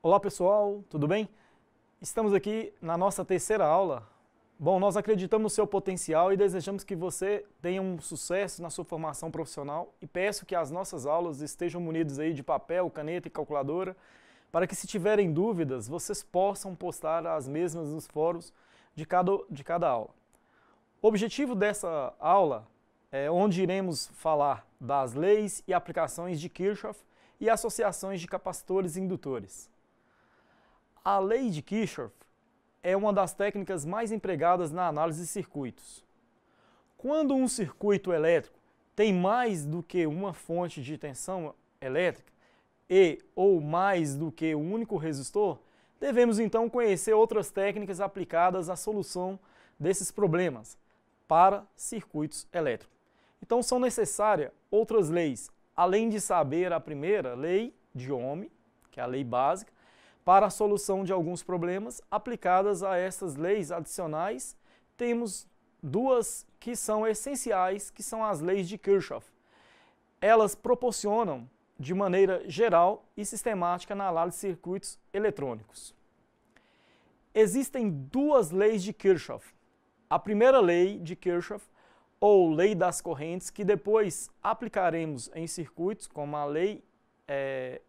Olá pessoal, tudo bem? Estamos aqui na nossa terceira aula. Bom, nós acreditamos no seu potencial e desejamos que você tenha um sucesso na sua formação profissional e peço que as nossas aulas estejam munidas aí de papel, caneta e calculadora para que, se tiverem dúvidas, vocês possam postar as mesmas nos fóruns de cada aula. O objetivo dessa aula é onde iremos falar das leis e aplicações de Kirchhoff e associações de capacitores e indutores. A lei de Kirchhoff é uma das técnicas mais empregadas na análise de circuitos. Quando um circuito elétrico tem mais do que uma fonte de tensão elétrica ou mais do que um único resistor, devemos então conhecer outras técnicas aplicadas à solução desses problemas para circuitos elétricos. Então são necessárias outras leis, além de saber a primeira lei de Ohm, que é a lei básica, para a solução de alguns problemas. Aplicadas a essas leis adicionais, temos duas que são essenciais, que são as leis de Kirchhoff. Elas proporcionam de maneira geral e sistemática na análise de circuitos eletrônicos. Existem duas leis de Kirchhoff. A primeira lei de Kirchhoff, ou lei das correntes, que depois aplicaremos em circuitos, como a lei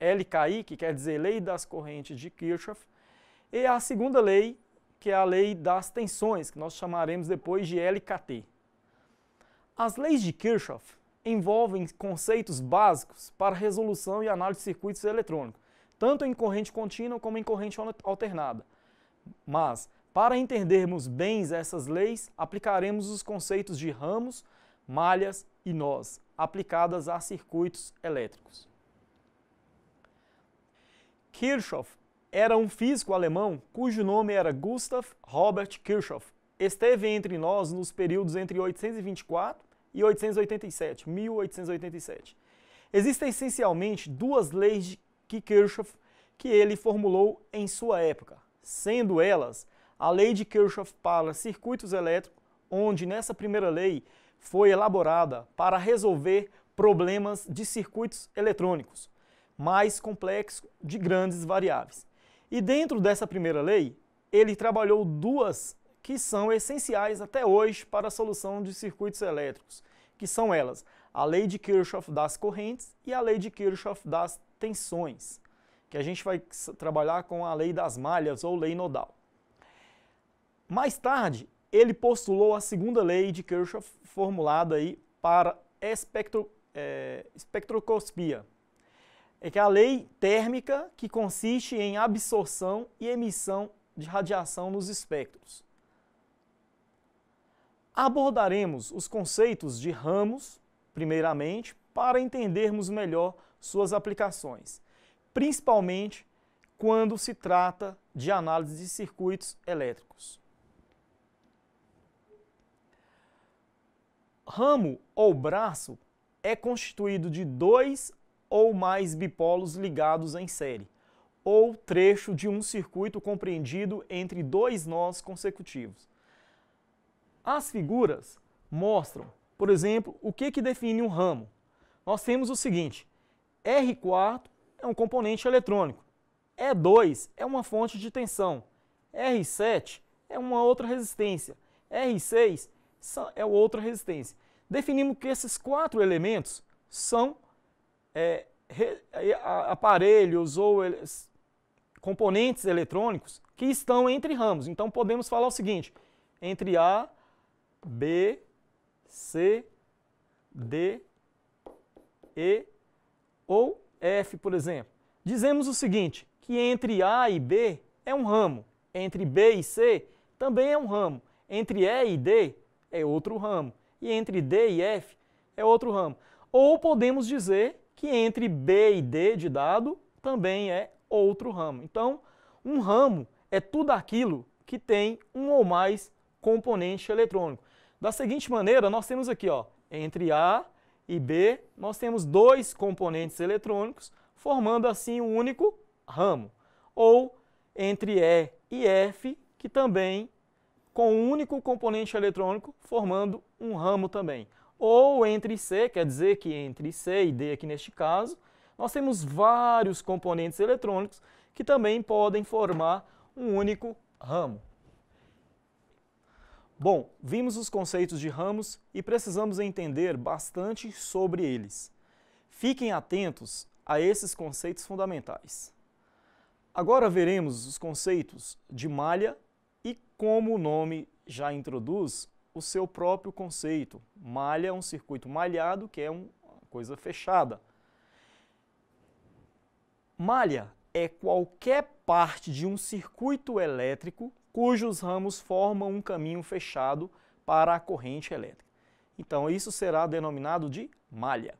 LKI, que quer dizer lei das correntes de Kirchhoff, e a segunda lei, que é a lei das tensões, que nós chamaremos depois de LKT. As leis de Kirchhoff envolvem conceitos básicos para resolução e análise de circuitos eletrônicos, tanto em corrente contínua como em corrente alternada. Mas, para entendermos bem essas leis, aplicaremos os conceitos de ramos, malhas e nós, aplicadas a circuitos elétricos. Kirchhoff era um físico alemão cujo nome era Gustav Robert Kirchhoff. Esteve entre nós nos períodos entre 1824 e 1887. Existem essencialmente duas leis de Kirchhoff que ele formulou em sua época, sendo elas a lei de Kirchhoff para circuitos elétricos, onde nessa primeira lei foi elaborada para resolver problemas de circuitos eletrônicos mais complexo de grandes variáveis. E dentro dessa primeira lei, ele trabalhou duas que são essenciais até hoje para a solução de circuitos elétricos, que são elas, a lei de Kirchhoff das correntes e a lei de Kirchhoff das tensões, que a gente vai trabalhar com a lei das malhas ou lei nodal. Mais tarde, ele postulou a segunda lei de Kirchhoff formulada aí para espectroscopia, que é a lei térmica, que consiste em absorção e emissão de radiação nos espectros. Abordaremos os conceitos de ramos, primeiramente, para entendermos melhor suas aplicações, principalmente quando se trata de análise de circuitos elétricos. Ramo ou braço é constituído de dois ou mais bipolos ligados em série, ou trecho de um circuito compreendido entre dois nós consecutivos. As figuras mostram, por exemplo, o que define um ramo. Nós temos o seguinte: R4 é um componente eletrônico, E2 é uma fonte de tensão, R7 é uma outra resistência, R6 é outra resistência. Definimos que esses quatro elementos são aparelhos ou componentes eletrônicos que estão entre ramos. Então podemos falar o seguinte: entre A, B, C, D, E ou F, por exemplo. Dizemos o seguinte, que entre A e B é um ramo, entre B e C também é um ramo, entre E e D é outro ramo, e entre D e F é outro ramo. Ou podemos dizer que entre B e D de dado também é outro ramo. Então, um ramo é tudo aquilo que tem um ou mais componente eletrônico. Da seguinte maneira, nós temos aqui, entre A e B, nós temos dois componentes eletrônicos, formando assim um único ramo. Ou entre E e F, que também com um único componente eletrônico, formando um ramo também. Ou entre C, quer dizer que entre C e D, aqui neste caso, nós temos vários componentes eletrônicos que também podem formar um único ramo. Bom, vimos os conceitos de ramos e precisamos entender bastante sobre eles. Fiquem atentos a esses conceitos fundamentais. Agora veremos os conceitos de malha e como o nome já introduz o seu próprio conceito. Malha é um circuito malhado, que é uma coisa fechada. Malha é qualquer parte de um circuito elétrico cujos ramos formam um caminho fechado para a corrente elétrica. Então, isso será denominado de malha.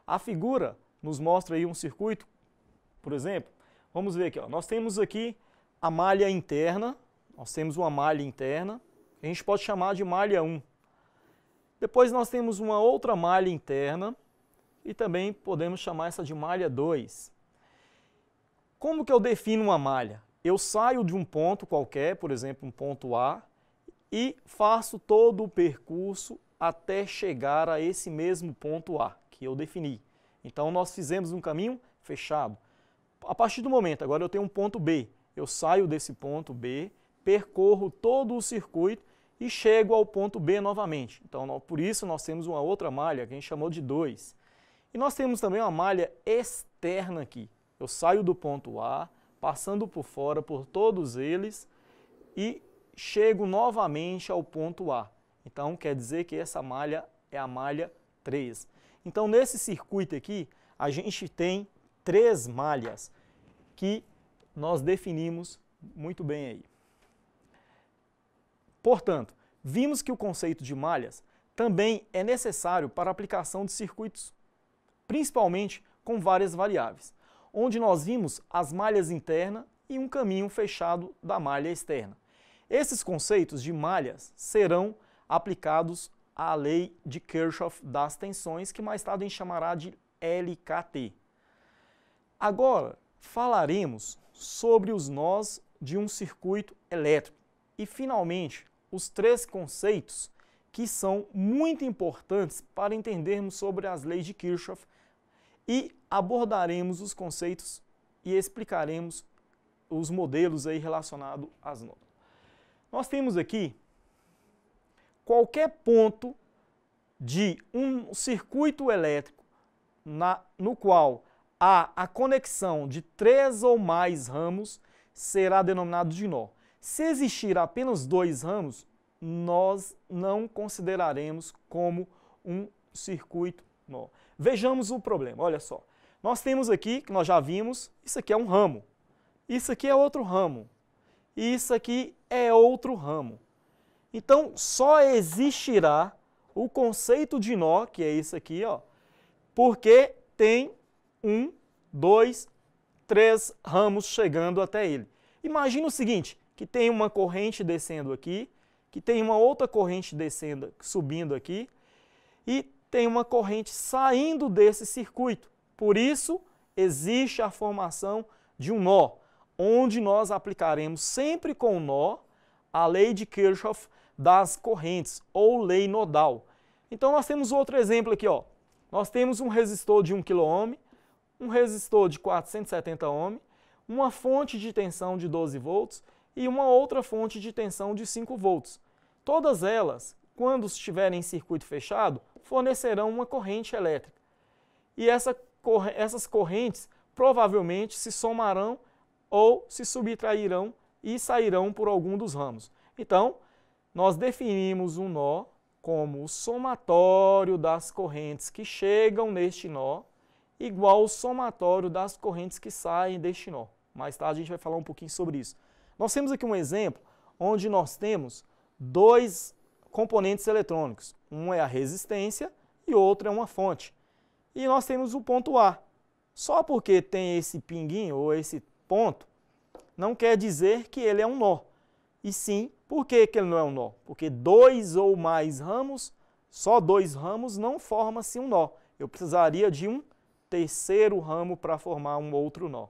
A figura nos mostra aí um circuito, por exemplo, vamos ver aqui, ó, nós temos aqui a malha interna, nós temos uma malha interna, a gente pode chamar de malha 1. Depois nós temos uma outra malha interna e também podemos chamar essa de malha 2. Como que eu defino uma malha? Eu saio de um ponto qualquer, por exemplo, um ponto A, e faço todo o percurso até chegar a esse mesmo ponto A que eu defini. Então nós fizemos um caminho fechado. A partir do momento, agora eu tenho um ponto B, eu saio desse ponto B, percorro todo o circuito e chego ao ponto B novamente. Então, por isso nós temos uma outra malha que a gente chamou de 2. E nós temos também uma malha externa aqui. Eu saio do ponto A, passando por fora por todos eles e chego novamente ao ponto A. Então, quer dizer que essa malha é a malha 3. Então, nesse circuito aqui, a gente tem 3 malhas que nós definimos muito bem aí. Portanto, vimos que o conceito de malhas também é necessário para a aplicação de circuitos, principalmente com várias variáveis, onde nós vimos as malhas internas e um caminho fechado da malha externa. Esses conceitos de malhas serão aplicados à lei de Kirchhoff das tensões, que mais tarde a gente chamará de LKT. Agora, falaremos sobre os nós de um circuito elétrico e, finalmente, os 3 conceitos que são muito importantes para entendermos sobre as leis de Kirchhoff e abordaremos os conceitos e explicaremos os modelos aí relacionados às nós. Nós temos aqui qualquer ponto de um circuito elétrico no qual há a conexão de 3 ou mais ramos será denominado de nó. Se existir apenas 2 ramos, nós não consideraremos como um circuito nó. Vejamos o problema, olha só. Nós temos aqui, que nós já vimos, isso aqui é um ramo, isso aqui é outro ramo, e isso aqui é outro ramo. Então, só existirá o conceito de nó, que é isso aqui, ó, porque tem 1, 2, 3 ramos chegando até ele. Imagina o seguinte, que tem uma corrente descendo aqui, que tem uma outra corrente descendo, subindo aqui, e tem uma corrente saindo desse circuito. Por isso, existe a formação de um nó, onde nós aplicaremos sempre com o nó a lei de Kirchhoff das correntes, ou lei nodal. Então, nós temos outro exemplo aqui, ó. Nós temos um resistor de 1 kΩ, um resistor de 470 ohms, uma fonte de tensão de 12 volts e uma outra fonte de tensão de 5 volts. Todas elas, quando estiverem em circuito fechado, fornecerão uma corrente elétrica. E essas correntes provavelmente se somarão ou se subtrairão e sairão por algum dos ramos. Então, nós definimos um nó como o somatório das correntes que chegam neste nó igual ao somatório das correntes que saem deste nó. Mais tarde a gente vai falar um pouquinho sobre isso. Nós temos aqui um exemplo onde nós temos 2 componentes eletrônicos. Um é a resistência e outro é uma fonte. E nós temos o ponto A. Só porque tem esse pinguinho ou esse ponto, não quer dizer que ele é um nó. E sim, por que ele não é um nó? Porque 2 ou mais ramos, só 2 ramos não forma-se um nó. Eu precisaria de um terceiro ramo para formar um outro nó.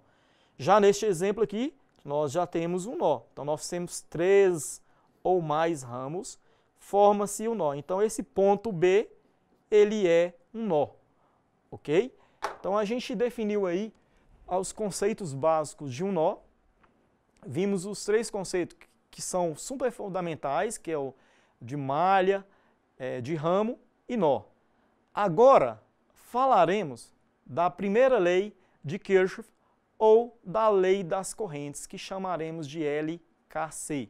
Já neste exemplo aqui, nós já temos um nó. Então, nós temos 3 ou mais ramos, forma-se um nó. Então, esse ponto B, ele é um nó, ok? Então a gente definiu aí os conceitos básicos de um nó. Vimos os 3 conceitos que são super fundamentais, que é o de malha, de ramo e nó. Agora falaremos da primeira lei de Kirchhoff ou da lei das correntes, que chamaremos de LKC.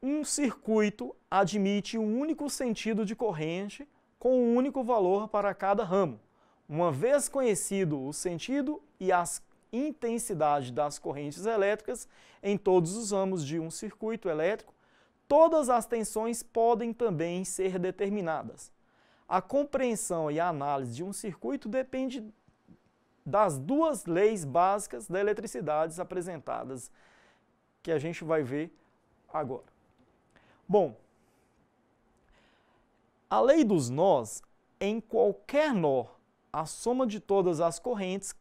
Um circuito admite um único sentido de corrente com um único valor para cada ramo. Uma vez conhecido o sentido e as intensidade das correntes elétricas em todos os ramos de um circuito elétrico, todas as tensões podem também ser determinadas. A compreensão e a análise de um circuito depende das 2 leis básicas da eletricidade apresentadas, que a gente vai ver agora. Bom, a lei dos nós, em qualquer nó, a soma de todas as correntes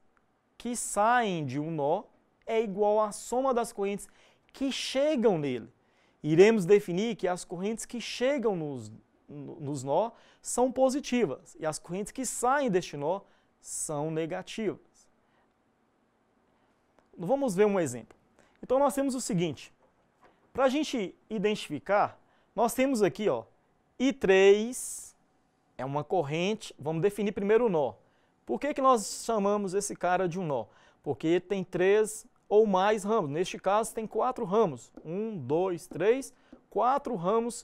que saem de um nó é igual à soma das correntes que chegam nele. Iremos definir que as correntes que chegam nos nó são positivas e as correntes que saem deste nó são negativas. Vamos ver um exemplo. Então nós temos o seguinte, para a gente identificar, nós temos aqui, ó, I3 é uma corrente, vamos definir primeiro o nó. Por que nós chamamos esse cara de um nó? Porque tem 3 ou mais ramos. Neste caso, tem 4 ramos. 1, 2, 3, 4 ramos,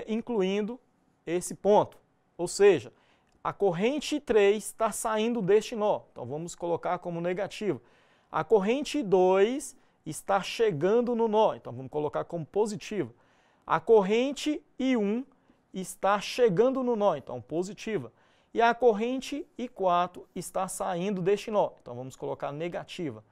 incluindo esse ponto. Ou seja, a corrente 3 está saindo deste nó. Então, vamos colocar como negativo. A corrente 2 está chegando no nó. Então, vamos colocar como positivo. A corrente I1 está chegando no nó. Então, positiva. E a corrente I4 está saindo deste nó. Então, vamos colocar negativa.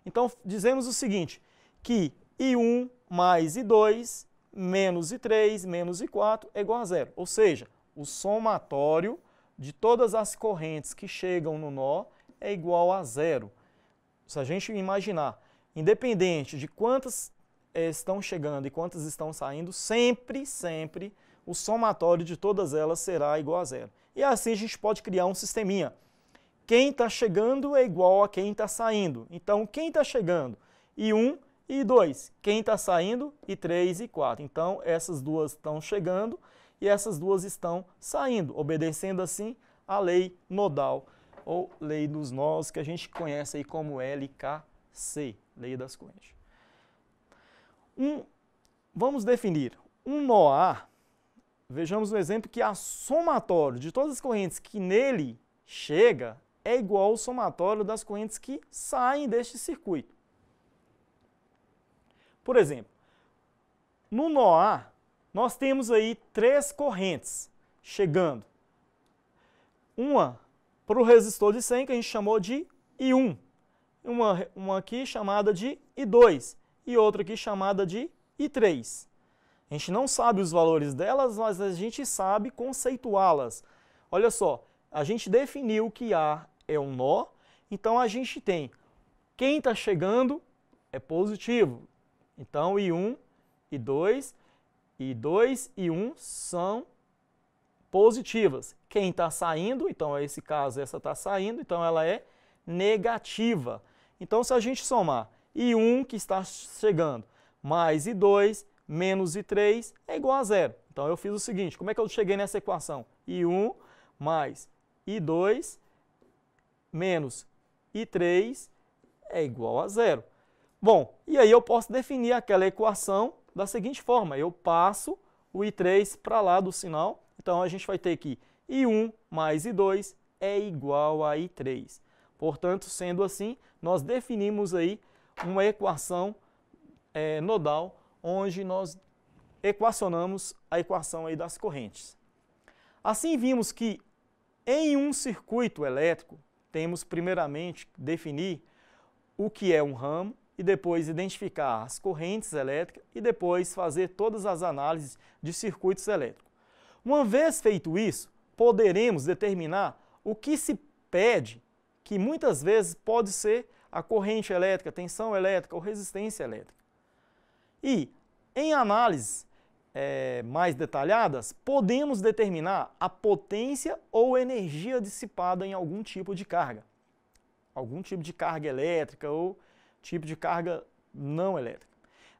Então, dizemos o seguinte, que I1 mais I2 menos I3 menos I4 é igual a 0. Ou seja, o somatório de todas as correntes que chegam no nó é igual a 0. Se a gente imaginar, independente de quantas estão chegando e quantas estão saindo, sempre o somatório de todas elas será igual a 0. E assim a gente pode criar um sisteminha. Quem está chegando é igual a quem está saindo. Então, quem está chegando? I1 e I2. Quem está saindo? I3 e I4. Então, essas duas estão chegando e essas duas estão saindo, obedecendo assim a lei nodal, ou lei dos nós, que a gente conhece aí como LKC, lei das correntes. Vamos definir um nó A. Vejamos um exemplo que a somatório de todas as correntes que nele chega é igual ao somatório das correntes que saem deste circuito. Por exemplo, no nó A, nós temos aí 3 correntes chegando. Uma para o resistor de 100, que a gente chamou de I1. Uma aqui chamada de I2 e outra aqui chamada de I3. A gente não sabe os valores delas, mas a gente sabe conceituá-las. Olha só, a gente definiu que A é um nó, então a gente tem quem está chegando é positivo. Então I1, I2 e 1 são positivas. Quem está saindo, então nesse caso essa está saindo, então ela é negativa. Então se a gente somar I1 que está chegando mais I2 menos I3 é igual a 0. Então eu fiz o seguinte, como é que eu cheguei nessa equação? I1 mais I2 menos I3 é igual a 0. Bom, e aí eu posso definir aquela equação da seguinte forma, eu passo o I3 para lá do sinal, então a gente vai ter que I1 mais I2 é igual a I3. Portanto, sendo assim, nós definimos aí uma equação nodal, onde nós equacionamos a equação aí das correntes. Assim, vimos que em um circuito elétrico, temos primeiramente que definir o que é um ramo e depois identificar as correntes elétricas e depois fazer todas as análises de circuitos elétricos. Uma vez feito isso, poderemos determinar o que se pede, que muitas vezes pode ser a corrente elétrica, tensão elétrica ou resistência elétrica. E, em análise, mais detalhadas, podemos determinar a potência ou energia dissipada em algum tipo de carga. Algum tipo de carga elétrica ou tipo de carga não elétrica.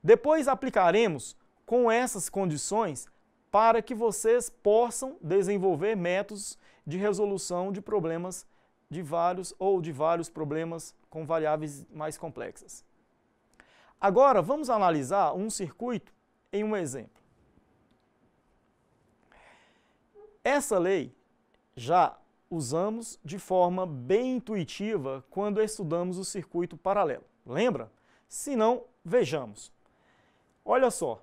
Depois aplicaremos com essas condições para que vocês possam desenvolver métodos de resolução de problemas de vários problemas com variáveis mais complexas. Agora, vamos analisar um circuito em um exemplo. Essa lei já usamos de forma bem intuitiva quando estudamos o circuito paralelo. Lembra? Se não, vejamos. Olha só,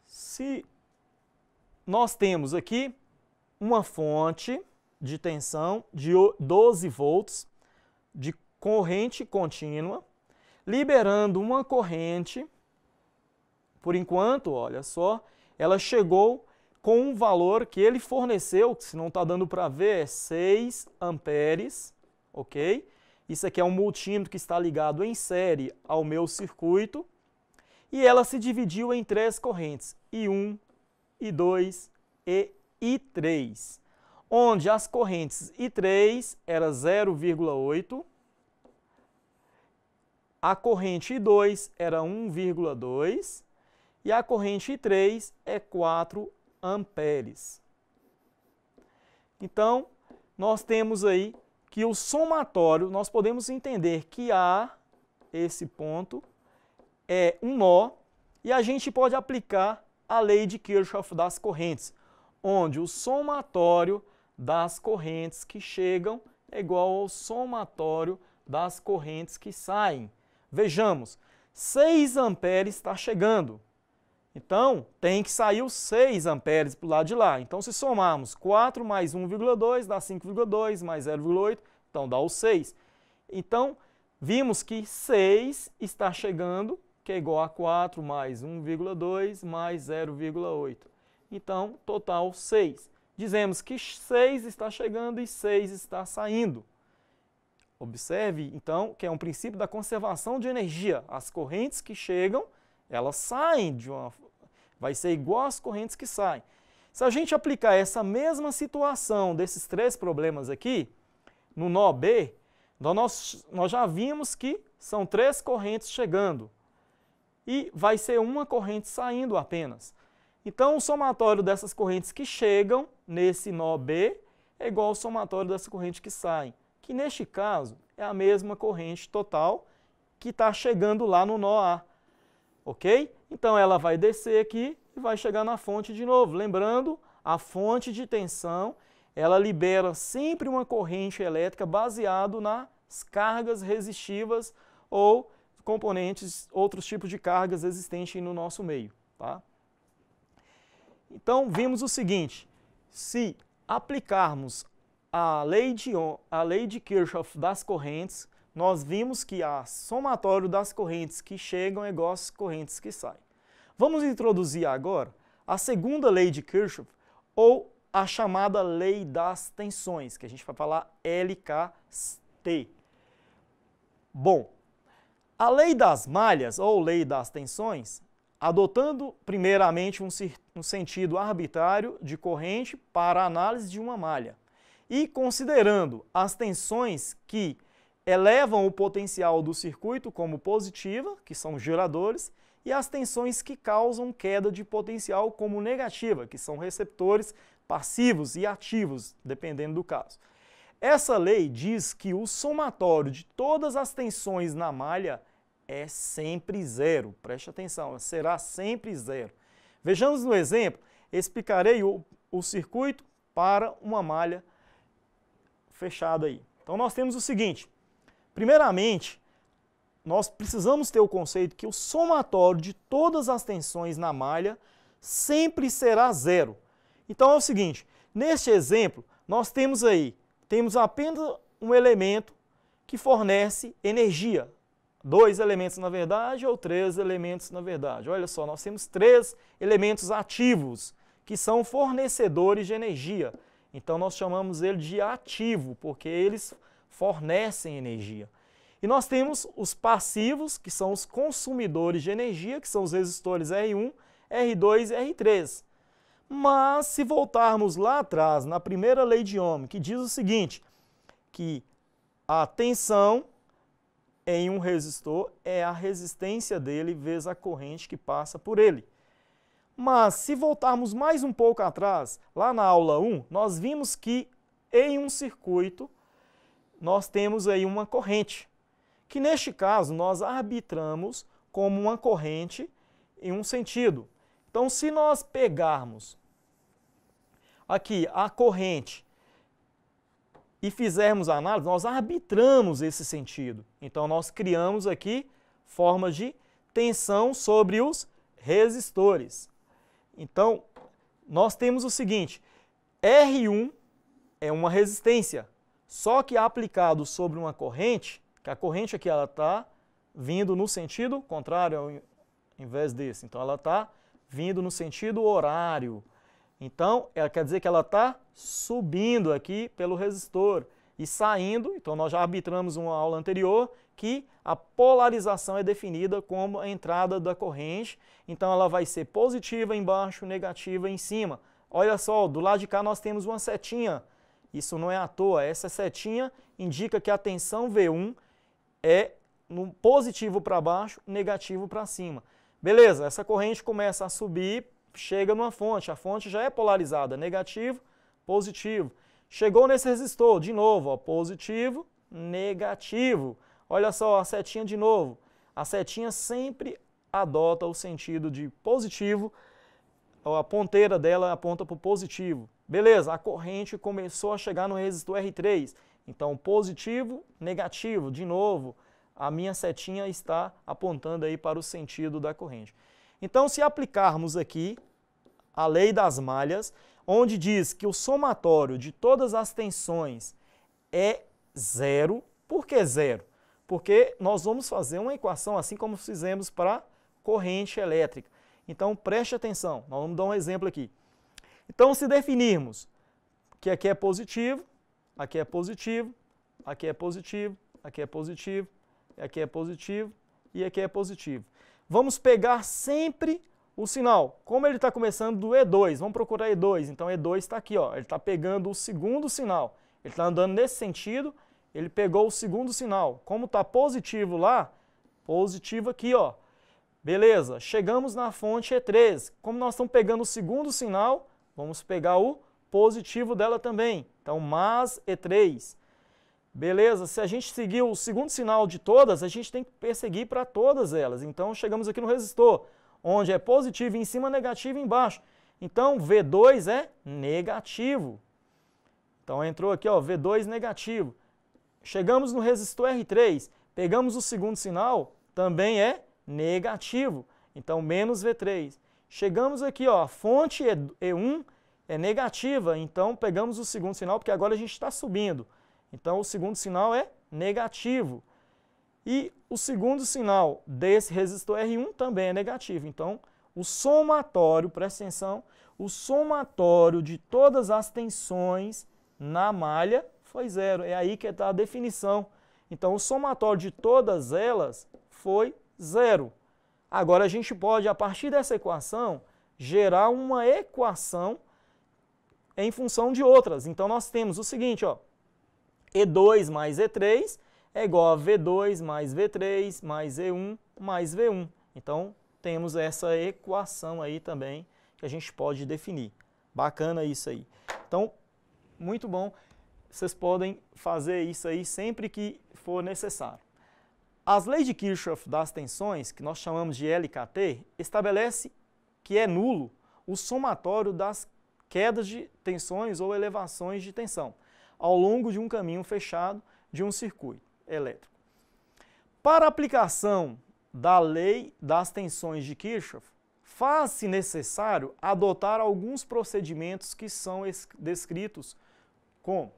se nós temos aqui uma fonte de tensão de 12 volts de corrente contínua, liberando uma corrente, por enquanto, olha só, ela chegou com um valor que ele forneceu, que se não está dando para ver, é 6 amperes, ok? Isso aqui é um multímetro que está ligado em série ao meu circuito, e ela se dividiu em 3 correntes, I1, I2 e I3, onde as correntes I3 era 0,8, a corrente I2 era 1,2 e a corrente I3 é 4 amperes. Então, nós temos aí que o somatório, nós podemos entender que A, esse ponto, é um nó, e a gente pode aplicar a lei de Kirchhoff das correntes, onde o somatório das correntes que chegam é igual ao somatório das correntes que saem. Vejamos, 6 amperes está chegando. Então, tem que sair os 6 amperes para o lado de lá. Então, se somarmos 4 mais 1,2, dá 5,2, mais 0,8, então dá o 6. Então, vimos que 6 está chegando, que é igual a 4 mais 1,2 mais 0,8. Então, total 6. Dizemos que 6 está chegando e 6 está saindo. Observe, então, que é um princípio da conservação de energia. As correntes que chegam, elas saem vai ser igual às correntes que saem. Se a gente aplicar essa mesma situação desses 3 problemas aqui, no nó B, nós já vimos que são 3 correntes chegando e vai ser uma corrente saindo apenas. Então, o somatório dessas correntes que chegam nesse nó B é igual ao somatório dessa corrente que saem, que neste caso é a mesma corrente total que está chegando lá no nó A. Ok? Então, ela vai descer aqui e vai chegar na fonte de novo. Lembrando, a fonte de tensão, ela libera sempre uma corrente elétrica baseado nas cargas resistivas ou componentes, outros tipos de cargas existentes no nosso meio. Tá? Então, vimos o seguinte, se aplicarmos a lei de Kirchhoff das correntes, nós vimos que a somatório das correntes que chegam é igual às correntes que saem. Vamos introduzir agora a segunda lei de Kirchhoff, ou a chamada lei das tensões, que a gente vai falar LKT. Bom, a lei das malhas, ou lei das tensões, adotando primeiramente um sentido arbitrário de corrente para a análise de uma malha, e considerando as tensões que elevam o potencial do circuito como positiva, que são geradores, e as tensões que causam queda de potencial como negativa, que são receptores passivos e ativos, dependendo do caso. Essa lei diz que o somatório de todas as tensões na malha é sempre zero. Preste atenção, será sempre zero. Vejamos no exemplo, explicarei o circuito para uma malha fechada aí. Então nós temos o seguinte, primeiramente, nós precisamos ter o conceito que o somatório de todas as tensões na malha sempre será zero. Então é o seguinte, neste exemplo, nós temos apenas um elemento que fornece energia. 2 elementos na verdade ou 3 elementos na verdade. Olha só, nós temos 3 elementos ativos que são fornecedores de energia. Então nós chamamos ele de ativo, porque eles fornecem energia. E nós temos os passivos, que são os consumidores de energia, que são os resistores R1, R2 e R3. Mas se voltarmos lá atrás, na primeira lei de Ohm, que diz o seguinte, que a tensão em um resistor é a resistência dele vezes a corrente que passa por ele. Mas se voltarmos mais um pouco atrás, lá na aula 1, nós vimos que em um circuito nós temos aí uma corrente, que neste caso nós arbitramos como uma corrente em um sentido. Então, se nós pegarmos aqui a corrente e fizermos a análise, nós arbitramos esse sentido. Então, nós criamos aqui formas de tensão sobre os resistores. Então, nós temos o seguinte, R1 é uma resistência, só que aplicado sobre uma corrente, que a corrente aqui ela está vindo no sentido contrário ao invés desse. Então, ela está vindo no sentido horário. Então, ela quer dizer que ela está subindo aqui pelo resistor e saindo. Então, nós já arbitramos uma aula anterior que a polarização é definida como a entrada da corrente. Então, ela vai ser positiva embaixo, negativa em cima. Olha só, do lado de cá nós temos uma setinha. Isso não é à toa. Essa setinha indica que a tensão V1 é no positivo para baixo, negativo para cima. Beleza, essa corrente começa a subir, chega numa fonte, a fonte já é polarizada, negativo, positivo. Chegou nesse resistor, de novo, ó, positivo, negativo. Olha só a setinha de novo. A setinha sempre adota o sentido de positivo, a ponteira dela aponta para o positivo. Beleza, a corrente começou a chegar no resistor R3. Então, positivo, negativo, de novo, a minha setinha está apontando aí para o sentido da corrente. Então, se aplicarmos aqui a lei das malhas, onde diz que o somatório de todas as tensões é zero. Por que zero? Porque nós vamos fazer uma equação assim como fizemos para corrente elétrica. Então, preste atenção, nós vamos dar um exemplo aqui. Então, se definirmos que aqui é positivo, aqui é positivo, aqui é positivo, aqui é positivo, aqui é positivo e aqui é positivo. Vamos pegar sempre o sinal. Como ele está começando do E2, vamos procurar E2. Então, E2 está aqui, ó. Ele está pegando o segundo sinal. Ele está andando nesse sentido, ele pegou o segundo sinal. Como está positivo lá, positivo aqui, ó. Beleza, chegamos na fonte E3. Como nós estamos pegando o segundo sinal, vamos pegar o positivo dela também. Então, mais E3. Beleza, se a gente seguir o segundo sinal de todas, a gente tem que perseguir para todas elas. Então, chegamos aqui no resistor, onde é positivo em cima, negativo embaixo. Então, V2 é negativo. Então, entrou aqui, ó, V2 negativo. Chegamos no resistor R3, pegamos o segundo sinal, também é negativo. Então, menos V3. Chegamos aqui, ó, a fonte E1 é negativa, então pegamos o segundo sinal, porque agora a gente está subindo. Então, o segundo sinal é negativo. E o segundo sinal desse resistor R1 também é negativo. Então, o somatório, presta atenção, o somatório de todas as tensões na malha foi zero. É aí que está a definição. Então, o somatório de todas elas foi zero. Agora, a gente pode, a partir dessa equação, gerar uma equação em função de outras. Então, nós temos o seguinte, ó, E2 mais E3 é igual a V2 mais V3 mais E1 mais V1. Então, temos essa equação aí também que a gente pode definir. Bacana isso aí. Então, muito bom. Vocês podem fazer isso aí sempre que for necessário. As leis de Kirchhoff das tensões, que nós chamamos de LKT, estabelece que é nulo o somatório das quedas de tensões ou elevações de tensão ao longo de um caminho fechado de um circuito elétrico. Para a aplicação da lei das tensões de Kirchhoff, faz-se necessário adotar alguns procedimentos que são descritos como: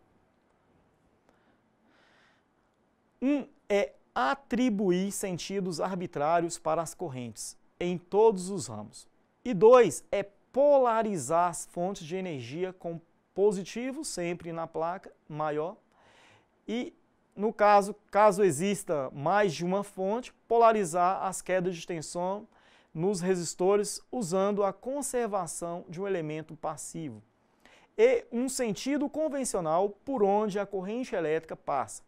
um é atribuir sentidos arbitrários para as correntes em todos os ramos. E 2 é polarizar as fontes de energia com positivo sempre na placa maior e, no caso exista mais de uma fonte, polarizar as quedas de tensão nos resistores usando a conservação de um elemento passivo e um sentido convencional por onde a corrente elétrica passa.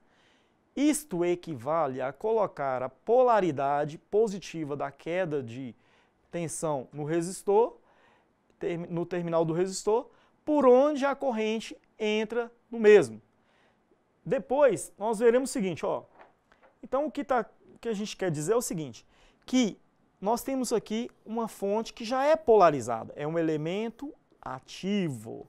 Isto equivale a colocar a polaridade positiva da queda de tensão no resistor, no terminal do resistor, por onde a corrente entra no mesmo. Depois, nós veremos o seguinte, ó. Então, o que a gente quer dizer é o seguinte, que nós temos aqui uma fonte que já é polarizada, é um elemento ativo.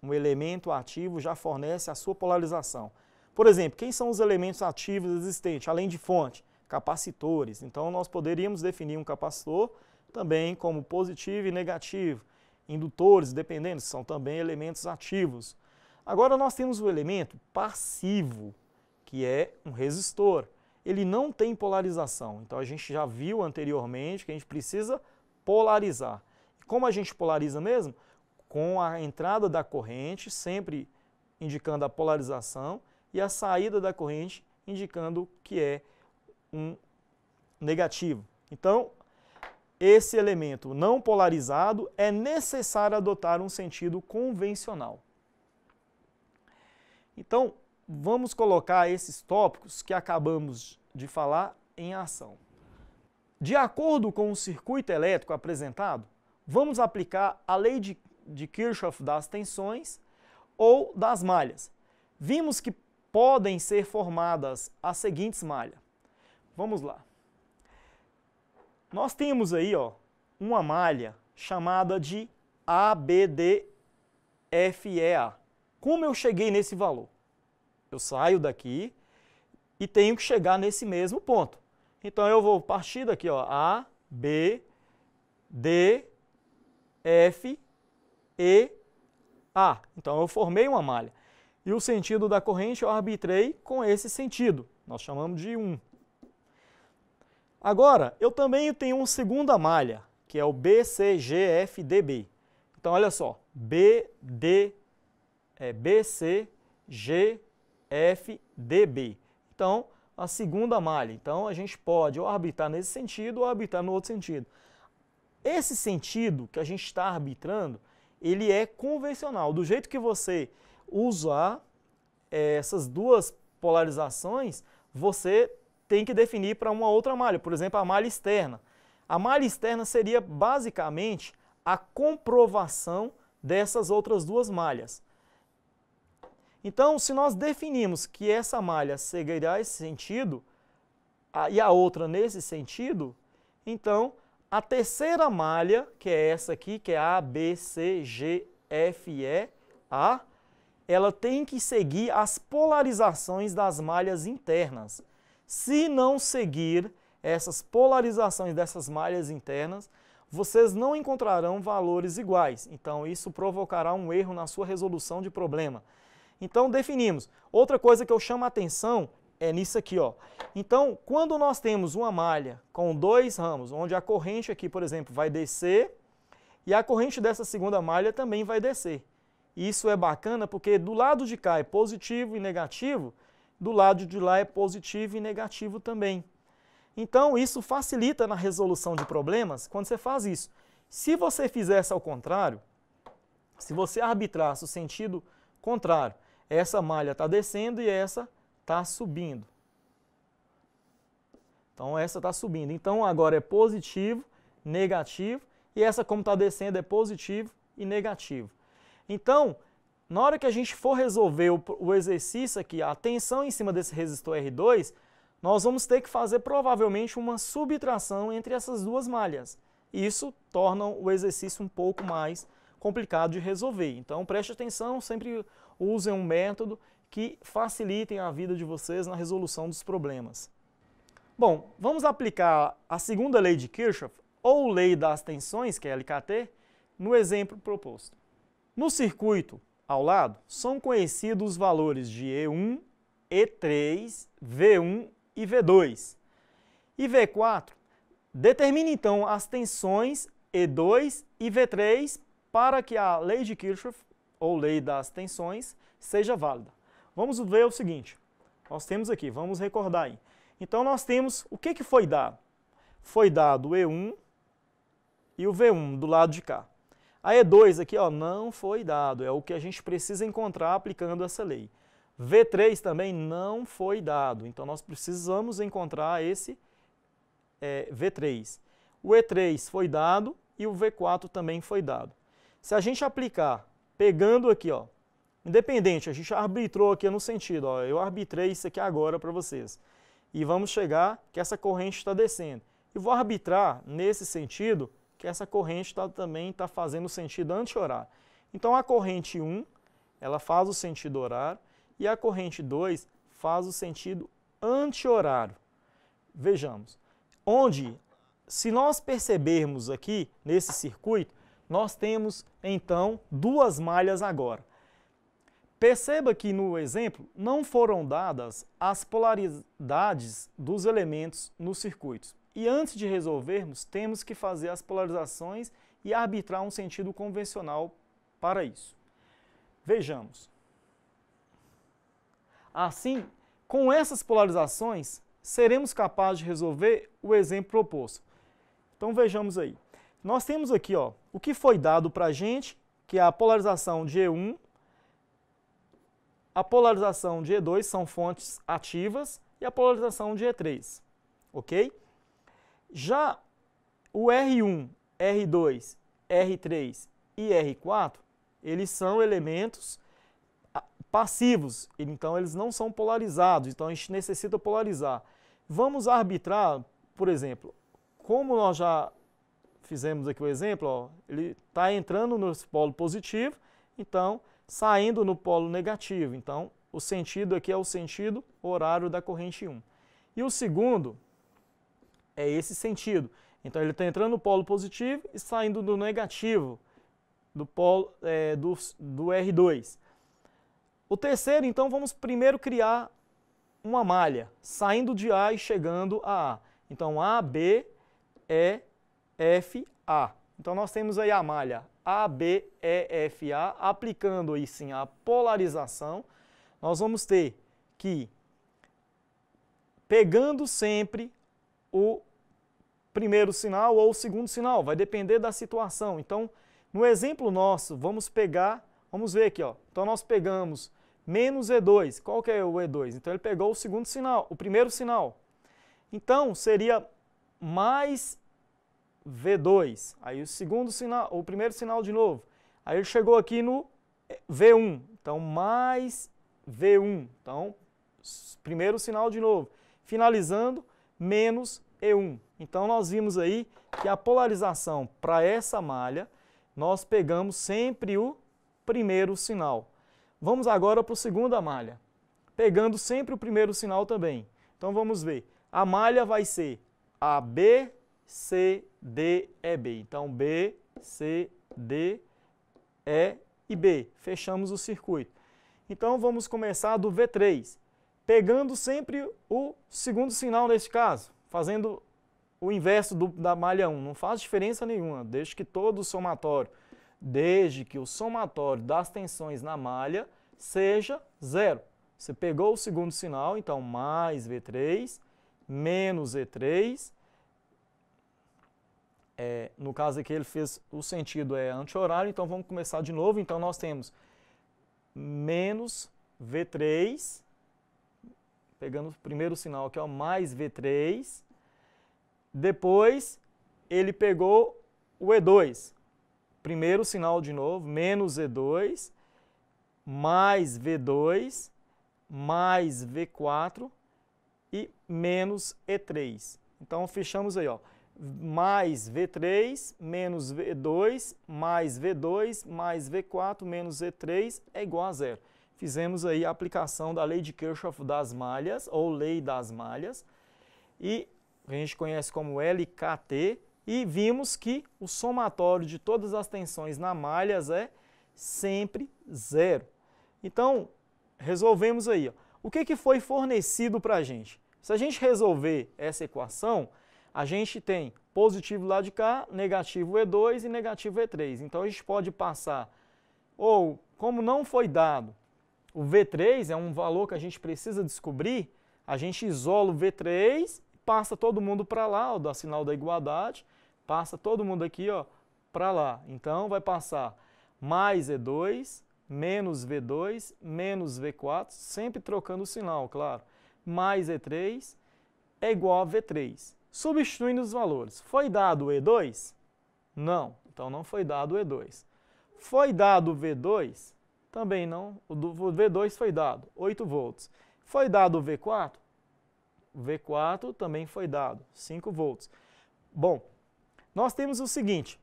Um elemento ativo já fornece a sua polarização. Por exemplo, quem são os elementos ativos existentes, além de fonte? Capacitores. Então, nós poderíamos definir um capacitor também como positivo e negativo. Indutores, dependendo, são também elementos ativos. Agora, nós temos o elemento passivo, que é um resistor. Ele não tem polarização. Então, a gente já viu anteriormente que a gente precisa polarizar. Como a gente polariza mesmo? Com a entrada da corrente, sempre indicando a polarização, e a saída da corrente indicando que é um negativo. Então, esse elemento não polarizado é necessário adotar um sentido convencional. Então, vamos colocar esses tópicos que acabamos de falar em ação. De acordo com o circuito elétrico apresentado, vamos aplicar a lei de Kirchhoff das tensões ou das malhas. Vimos que podem ser formadas as seguintes malhas. Vamos lá. Nós temos aí, ó, uma malha chamada de ABDFEA. Como eu cheguei nesse valor? Eu saio daqui e tenho que chegar nesse mesmo ponto. Então eu vou partir daqui, ó, A, B, D, F, E, A. Então eu formei uma malha. E o sentido da corrente eu arbitrei com esse sentido. Nós chamamos de 1. Agora, eu também tenho uma segunda malha, que é o BCGFDB. Então, olha só, BCGFDB. Então, a segunda malha. Então, a gente pode ou arbitrar nesse sentido ou arbitrar no outro sentido. Esse sentido que a gente está arbitrando, ele é convencional. Do jeito que você usar essas duas polarizações, você tem que definir para uma outra malha, por exemplo, a malha externa. A malha externa seria basicamente a comprovação dessas outras duas malhas. Então, se nós definimos que essa malha seguirá esse sentido e a outra nesse sentido, então a terceira malha, que é essa aqui, que é A, B, C, G, F, E, A, ela tem que seguir as polarizações das malhas internas. Se não seguir essas polarizações dessas malhas internas, vocês não encontrarão valores iguais. Então, isso provocará um erro na sua resolução de problema. Então, definimos. Outra coisa que eu chamo a atenção é nisso aqui, ó. Então, quando nós temos uma malha com dois ramos, onde a corrente aqui, por exemplo, vai descer e a corrente dessa segunda malha também vai descer. Isso é bacana porque do lado de cá é positivo e negativo, do lado de lá é positivo e negativo também. Então, isso facilita na resolução de problemas quando você faz isso. Se você fizesse ao contrário, se você arbitrasse o sentido contrário, essa malha está descendo e essa está subindo. Então, essa está subindo. Então, agora é positivo, negativo, e essa, como está descendo, é positivo e negativo. Então, na hora que a gente for resolver o exercício aqui, a tensão em cima desse resistor R2, nós vamos ter que fazer provavelmente uma subtração entre essas duas malhas. Isso torna o exercício um pouco mais complicado de resolver. Então, preste atenção, sempre usem um método que facilitem a vida de vocês na resolução dos problemas. Bom, vamos aplicar a segunda lei de Kirchhoff, ou lei das tensões, que é a LKT, no exemplo proposto. No circuito ao lado, são conhecidos os valores de E1, E3, V1 e V2. E V4, determine então as tensões E2 e V3 para que a lei de Kirchhoff, ou lei das tensões, seja válida. Vamos ver o seguinte, nós temos aqui, vamos recordar aí. Então nós temos, o que foi dado? Foi dado E1, e o V1 do lado de cá. A E2 aqui, ó, não foi dado, é o que a gente precisa encontrar aplicando essa lei. V3 também não foi dado, então nós precisamos encontrar esse V3. O E3 foi dado e o V4 também foi dado. Se a gente aplicar, pegando aqui, ó, independente, a gente arbitrou aqui no sentido, ó, eu arbitrei isso aqui agora para vocês. E vamos chegar que essa corrente está descendo. E vou arbitrar nesse sentido que essa corrente também está fazendo o sentido anti-horário. Então a corrente 1, ela faz o sentido horário, e a corrente 2 faz o sentido anti-horário. Vejamos, onde, se nós percebermos aqui nesse circuito, nós temos então duas malhas agora. Perceba que no exemplo não foram dadas as polaridades dos elementos nos circuitos. E antes de resolvermos, temos que fazer as polarizações e arbitrar um sentido convencional para isso. Vejamos. Assim, com essas polarizações, seremos capazes de resolver o exemplo proposto. Então vejamos aí. Nós temos aqui, ó, o que foi dado para a gente, que é a polarização de E1, a polarização de E2 são fontes ativas e a polarização de E3, ok? Já o R1, R2, R3 e R4, eles são elementos passivos, então eles não são polarizados, então a gente necessita polarizar. Vamos arbitrar, por exemplo, como nós já fizemos aqui o exemplo, ó, ele está entrando no polo positivo, então saindo no polo negativo. Então, o sentido aqui é o sentido horário da corrente 1. E o segundo é esse sentido. Então, ele está entrando no polo positivo e saindo do negativo do polo do R2. O terceiro, então, vamos primeiro criar uma malha, saindo de A e chegando a A. Então, A, B, E, F, A. Então, nós temos aí a malha A, B, E, F, A, aplicando aí sim a polarização, nós vamos ter que, pegando sempre o primeiro sinal ou o segundo sinal, vai depender da situação. Então, no exemplo nosso, vamos ver aqui, ó. Então, nós pegamos menos E2. Qual que é o E2? Então, ele pegou o segundo sinal, o primeiro sinal. Então, seria mais V2, aí o segundo sinal, o primeiro sinal de novo. Aí ele chegou aqui no V1, então mais V1, então primeiro sinal de novo. Finalizando, menos E1. Então nós vimos aí que a polarização para essa malha, nós pegamos sempre o primeiro sinal. Vamos agora para a segunda malha, pegando sempre o primeiro sinal também. Então vamos ver, a malha vai ser AB, C, D, E, B. Então, B, C, D, E e B. Fechamos o circuito. Então, vamos começar do V3, pegando sempre o segundo sinal neste caso, fazendo o inverso da malha 1. Não faz diferença nenhuma, desde que o somatório das tensões na malha seja zero. Você pegou o segundo sinal, então, mais V3, menos E3, no caso aqui ele fez o sentido anti-horário, então vamos começar de novo. Então nós temos menos V3, pegando o primeiro sinal aqui, ó, mais V3, depois ele pegou o E2, primeiro sinal de novo, menos E2, mais V2, mais V4 e menos E3. Então fechamos aí, ó. Mais V3, menos V2, mais V2, mais V4, menos V3 é igual a zero. Fizemos aí a aplicação da lei de Kirchhoff das malhas, ou lei das malhas, e a gente conhece como LKT, e vimos que o somatório de todas as tensões na malhas é sempre zero. Então, resolvemos aí, ó. O que foi fornecido para a gente? Se a gente resolver essa equação, a gente tem positivo lá de cá, negativo E2 e negativo E3. Então, a gente pode passar, ou como não foi dado, o V3 é um valor que a gente precisa descobrir, a gente isola o V3, passa todo mundo para lá, ó, dá sinal da igualdade, passa todo mundo aqui, ó, para lá. Então, vai passar mais E2, menos V2, menos V4, sempre trocando o sinal, claro. Mais E3 é igual a V3. Substituindo os valores. Foi dado o E2? Não. Então, não foi dado o E2. Foi dado o V2? Também não. O V2 foi dado, 8 volts. Foi dado o V4? O V4 também foi dado, 5 volts. Bom, nós temos o seguinte.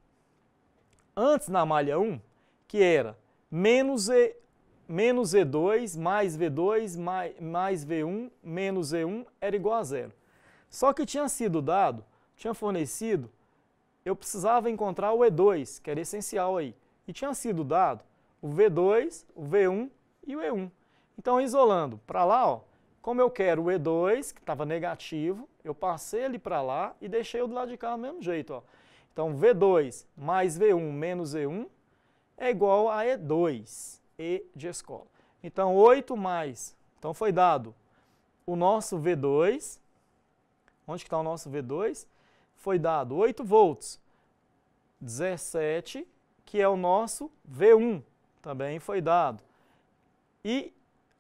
Antes, na malha 1, que era menos E2 mais V2 mais V1 menos E1 era igual a zero. Só que tinha sido dado, tinha fornecido, eu precisava encontrar o E2, que era essencial aí. E tinha sido dado o V2, o V1 e o E1. Então, isolando para lá, ó, como eu quero o E2, que estava negativo, eu passei ele para lá e deixei o do lado de cá do mesmo jeito, ó. Então, V2 mais V1 menos E1 é igual a E2, E de escola. Então, 8 mais, então foi dado o nosso V2, onde está o nosso V2? Foi dado 8 volts, 17, que é o nosso V1, também foi dado. E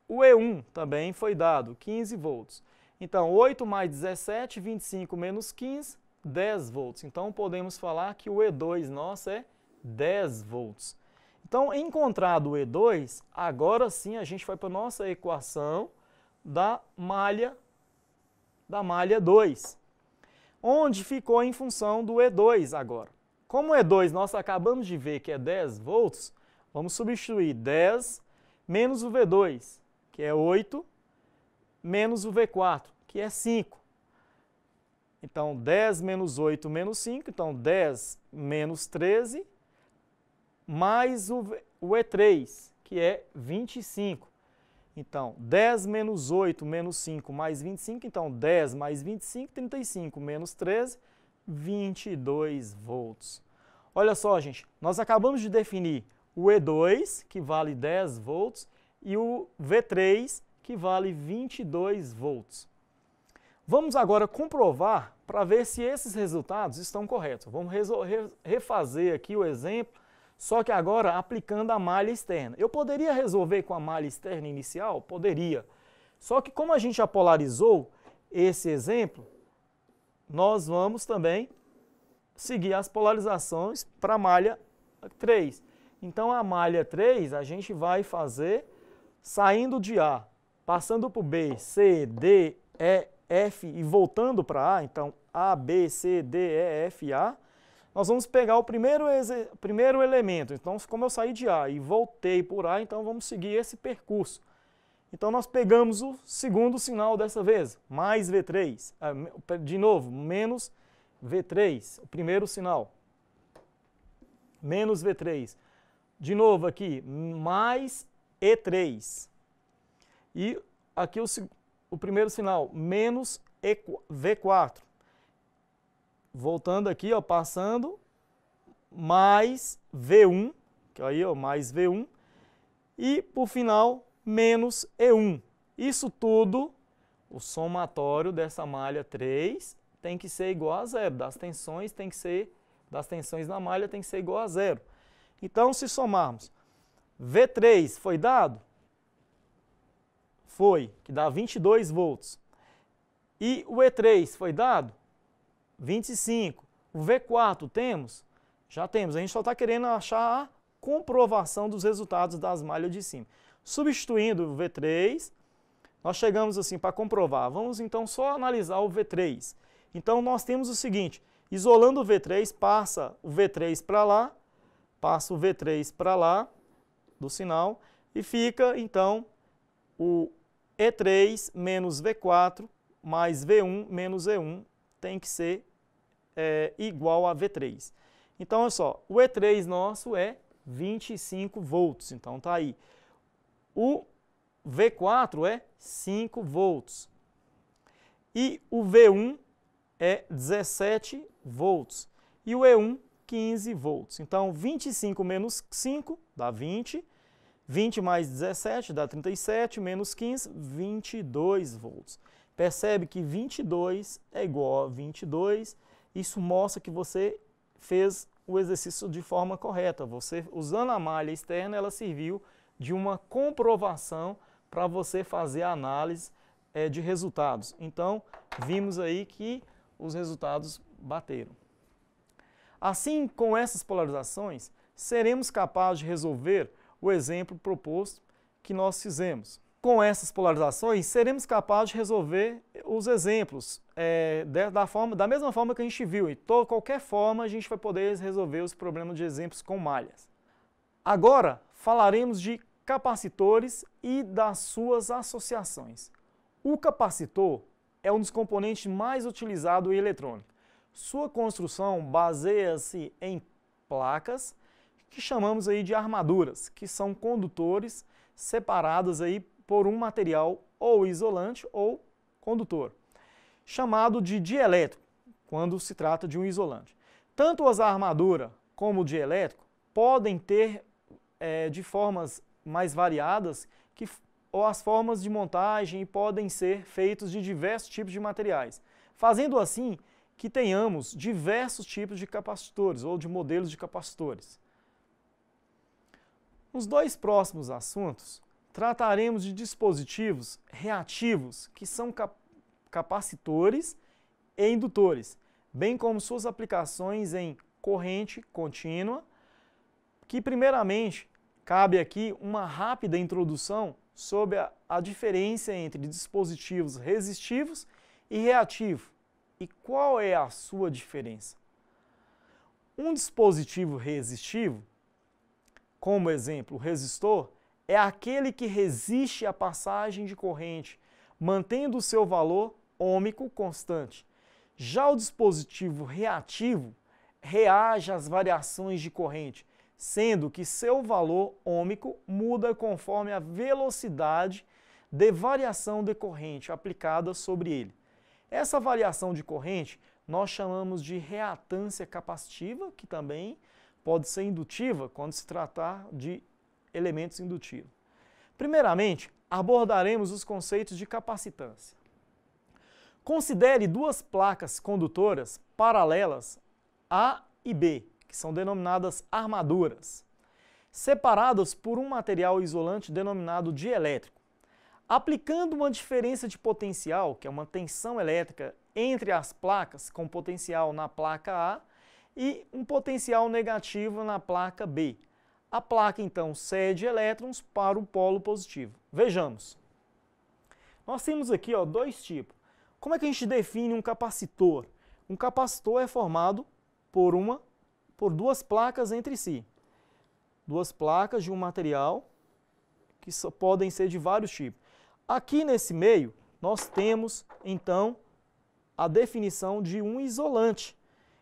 o E1 também foi dado, 15 volts. Então, 8 mais 17, 25 menos 15, 10 volts. Então, podemos falar que o E2 nosso é 10 volts. Então, encontrado o E2, agora sim a gente vai para a nossa equação da malha 2, onde ficou em função do E2 agora. Como o E2 nós acabamos de ver que é 10 volts, vamos substituir 10 menos o V2, que é 8, menos o V4, que é 5. Então, 10 menos 8 menos 5, então 10 menos 13, mais o E3, que é 25. Então, 10 menos 8 menos 5 mais 25, então 10 mais 25, 35, menos 13, 22 volts. Olha só, gente, nós acabamos de definir o E2, que vale 10 volts, e o V3, que vale 22 volts. Vamos agora comprovar para ver se esses resultados estão corretos. Vamos refazer aqui o exemplo, só que agora aplicando a malha externa. Eu poderia resolver com a malha externa inicial? Poderia. Só que como a gente já polarizou esse exemplo, nós vamos também seguir as polarizações para a malha 3. Então, a malha 3 a gente vai fazer saindo de A, passando por B, C, D, E, F e voltando para A. Então, A, B, C, D, E, F, A. Nós vamos pegar o primeiro elemento. Então, como eu saí de A e voltei por A, então vamos seguir esse percurso. Então, nós pegamos o segundo sinal dessa vez, mais V3. De novo, menos V3, o primeiro sinal. Menos V3. De novo aqui, mais E3. E aqui o primeiro sinal, menos V4. Voltando aqui, ó, passando, mais V1, que aí, ó, mais V1, e, por final, menos E1. Isso tudo, o somatório dessa malha 3 tem que ser igual a zero, das tensões na malha tem que ser igual a zero. Então, se somarmos, V3 foi dado? Foi, que dá 22 volts. E o E3 foi dado? 25. O V4 temos? Já temos. A gente só está querendo achar a comprovação dos resultados das malhas de cima. Substituindo o V3, nós chegamos assim para comprovar. Vamos então só analisar o V3. Então nós temos o seguinte, isolando o V3, passa o V3 para lá, passa o V3 para lá do sinal e fica então o E3 menos V4 mais V1 menos E1 tem que ser igual a V3. Então, olha só, o E3 nosso é 25 volts, então tá aí. O V4 é 5 volts. E o V1 é 17 volts. E o E1, 15 volts. Então, 25 menos 5 dá 20. 20 mais 17 dá 37, menos 15, 22 volts. Percebe que 22 é igual a 22. Isso mostra que você fez o exercício de forma correta. Você, usando a malha externa, ela serviu de uma comprovação para você fazer a análise de resultados. Então, vimos aí que os resultados bateram. Assim, com essas polarizações, seremos capazes de resolver o exemplo proposto que nós fizemos. Com essas polarizações, seremos capazes de resolver os exemplos da mesma forma que a gente viu. Então, qualquer forma, a gente vai poder resolver os problemas de exemplos com malhas. Agora, falaremos de capacitores e das suas associações. O capacitor é um dos componentes mais utilizados em eletrônica. Sua construção baseia-se em placas que chamamos aí de armaduras, que são condutores separados aí por um material ou isolante ou condutor, chamado de dielétrico, quando se trata de um isolante. Tanto as armaduras como o dielétrico podem ter de formas mais variadas ou as formas de montagem podem ser feitos de diversos tipos de materiais, fazendo assim que tenhamos diversos tipos de capacitores ou de modelos de capacitores. Nos dois próximos assuntos, trataremos de dispositivos reativos, que são capacitores e indutores, bem como suas aplicações em corrente contínua, que primeiramente cabe aqui uma rápida introdução sobre a diferença entre dispositivos resistivos e reativos. E qual é a sua diferença? Um dispositivo resistivo, como exemplo o resistor, é aquele que resiste à passagem de corrente, mantendo o seu valor ôhmico constante. Já o dispositivo reativo reage às variações de corrente, sendo que seu valor ôhmico muda conforme a velocidade de variação de corrente aplicada sobre ele. Essa variação de corrente nós chamamos de reatância capacitiva, que também pode ser indutiva quando se tratar de elementos indutivos. Primeiramente, abordaremos os conceitos de capacitância. Considere duas placas condutoras paralelas A e B, que são denominadas armaduras, separadas por um material isolante denominado dielétrico. Aplicando uma diferença de potencial, que é uma tensão elétrica, entre as placas, com potencial na placa A e um potencial negativo na placa B. A placa, então, cede elétrons para o polo positivo. Vejamos. Nós temos aqui dois tipos. Como é que a gente define um capacitor? Um capacitor é formado por duas placas entre si. Duas placas de um material que podem ser de vários tipos. Aqui nesse meio, nós temos, então, a definição de um isolante.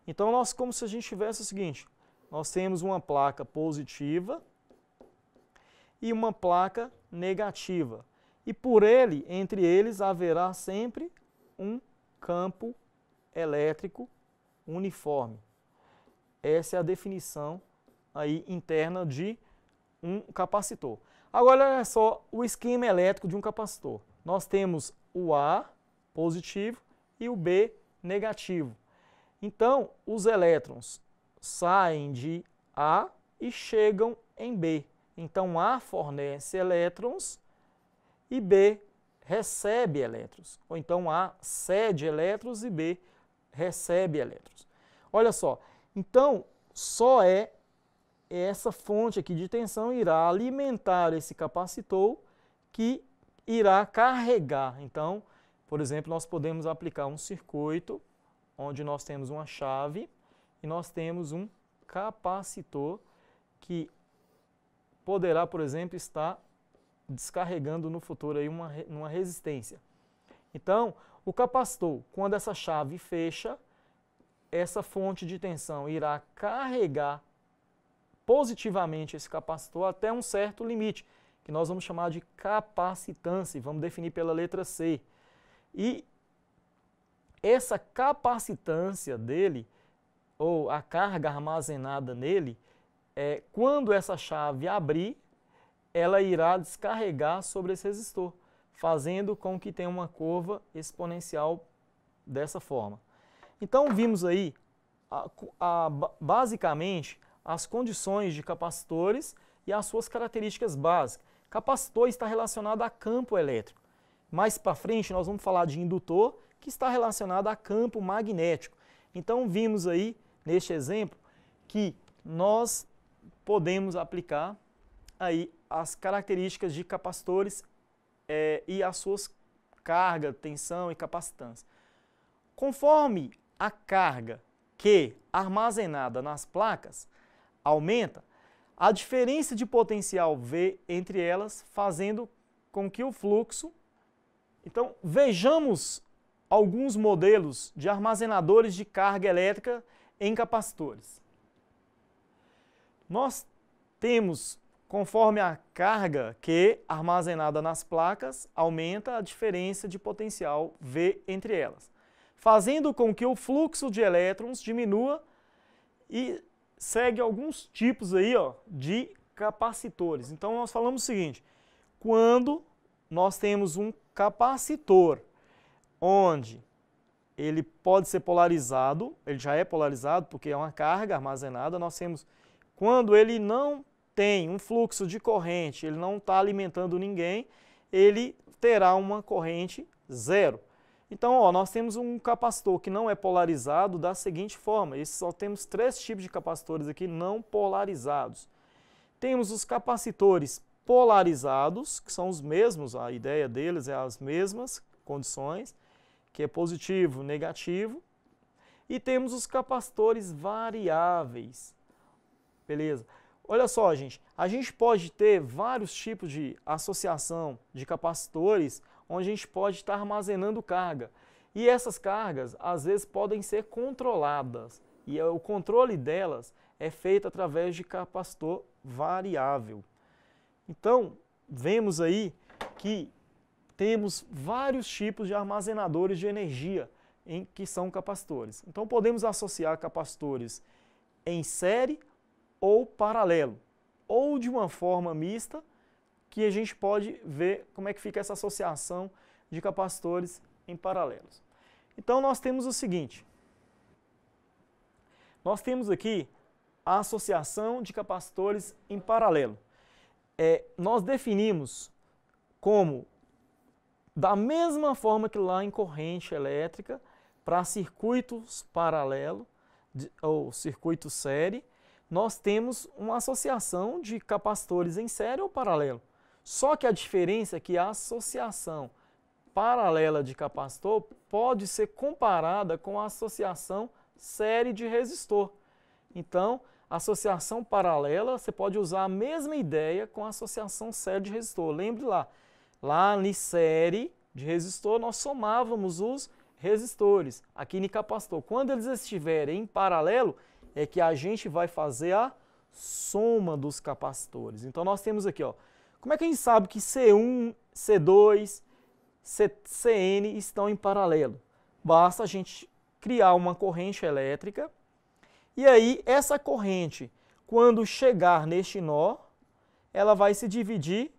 Então, como se a gente tivesse o seguinte, nós temos uma placa positiva e uma placa negativa. E entre eles, haverá sempre um campo elétrico uniforme. Essa é a definição aí interna de um capacitor. Agora, olha só o esquema elétrico de um capacitor. Nós temos o A positivo e o B negativo. Então, os elétrons saem de A e chegam em B. Então, A fornece elétrons e B recebe elétrons. Ou então, A cede elétrons e B recebe elétrons. Olha só, então, só essa fonte aqui de tensão irá alimentar esse capacitor que irá carregar. Então, por exemplo, nós podemos aplicar um circuito onde nós temos uma chave e nós temos um capacitor que poderá, por exemplo, estar descarregando no futuro aí uma resistência. Então, o capacitor, quando essa chave fecha, essa fonte de tensão irá carregar positivamente esse capacitor até um certo limite, que nós vamos chamar de capacitância, e vamos definir pela letra C. E essa capacitância dele, ou a carga armazenada nele, quando essa chave abrir, ela irá descarregar sobre esse resistor, fazendo com que tenha uma curva exponencial dessa forma. Então, vimos aí basicamente as condições de capacitores e as suas características básicas. Capacitor está relacionado a campo elétrico. Mais para frente nós vamos falar de indutor, que está relacionado a campo magnético. Então vimos aí, neste exemplo, que nós podemos aplicar aí as características de capacitores e as suas carga, tensão e capacitância. Conforme a carga Q armazenada nas placas aumenta, a diferença de potencial V entre elas, fazendo com que o fluxo... Então, vejamos alguns modelos de armazenadores de carga elétrica em capacitores. Nós temos, conforme a carga Q armazenada nas placas, aumenta a diferença de potencial V entre elas, fazendo com que o fluxo de elétrons diminua e segue alguns tipos aí, ó, de capacitores. Então, nós falamos o seguinte: quando nós temos um capacitor onde ele pode ser polarizado, ele já é polarizado porque é uma carga armazenada, nós temos, quando ele não tem um fluxo de corrente, ele não está alimentando ninguém, ele terá uma corrente zero. Então, ó, nós temos um capacitor que não é polarizado da seguinte forma. Só temos 3 tipos de capacitores aqui não polarizados. Temos os capacitores polarizados, que são os mesmos, a ideia deles é as mesmas condições, que é positivo, negativo. E temos os capacitores variáveis. Beleza? Olha só, gente, a gente pode ter vários tipos de associação de capacitores onde a gente pode estar armazenando carga. E essas cargas, às vezes, podem ser controladas. E o controle delas é feito através de capacitor variável. Então, vemos aí que temos vários tipos de armazenadores de energia que são capacitores. Então, podemos associar capacitores em série ou paralelo, ou de uma forma mista, que a gente pode ver como é que fica essa associação de capacitores em paralelos. Então, nós temos o seguinte, nós temos aqui a associação de capacitores em paralelo. Nós definimos como, da mesma forma que lá em corrente elétrica, para circuitos paralelos ou circuito série, nós temos uma associação de capacitores em série ou paralelo. Só que a diferença é que a associação paralela de capacitor pode ser comparada com a associação série de resistor. Então, a associação paralela, você pode usar a mesma ideia com a associação série de resistor. Lembre lá em série de resistor, nós somávamos os resistores. Aqui em capacitor, quando eles estiverem em paralelo, é que a gente vai fazer a soma dos capacitores. Então, nós temos aqui, ó, como é que a gente sabe que C1, C2, CN estão em paralelo? Basta a gente criar uma corrente elétrica e aí essa corrente, quando chegar neste nó, ela vai se dividir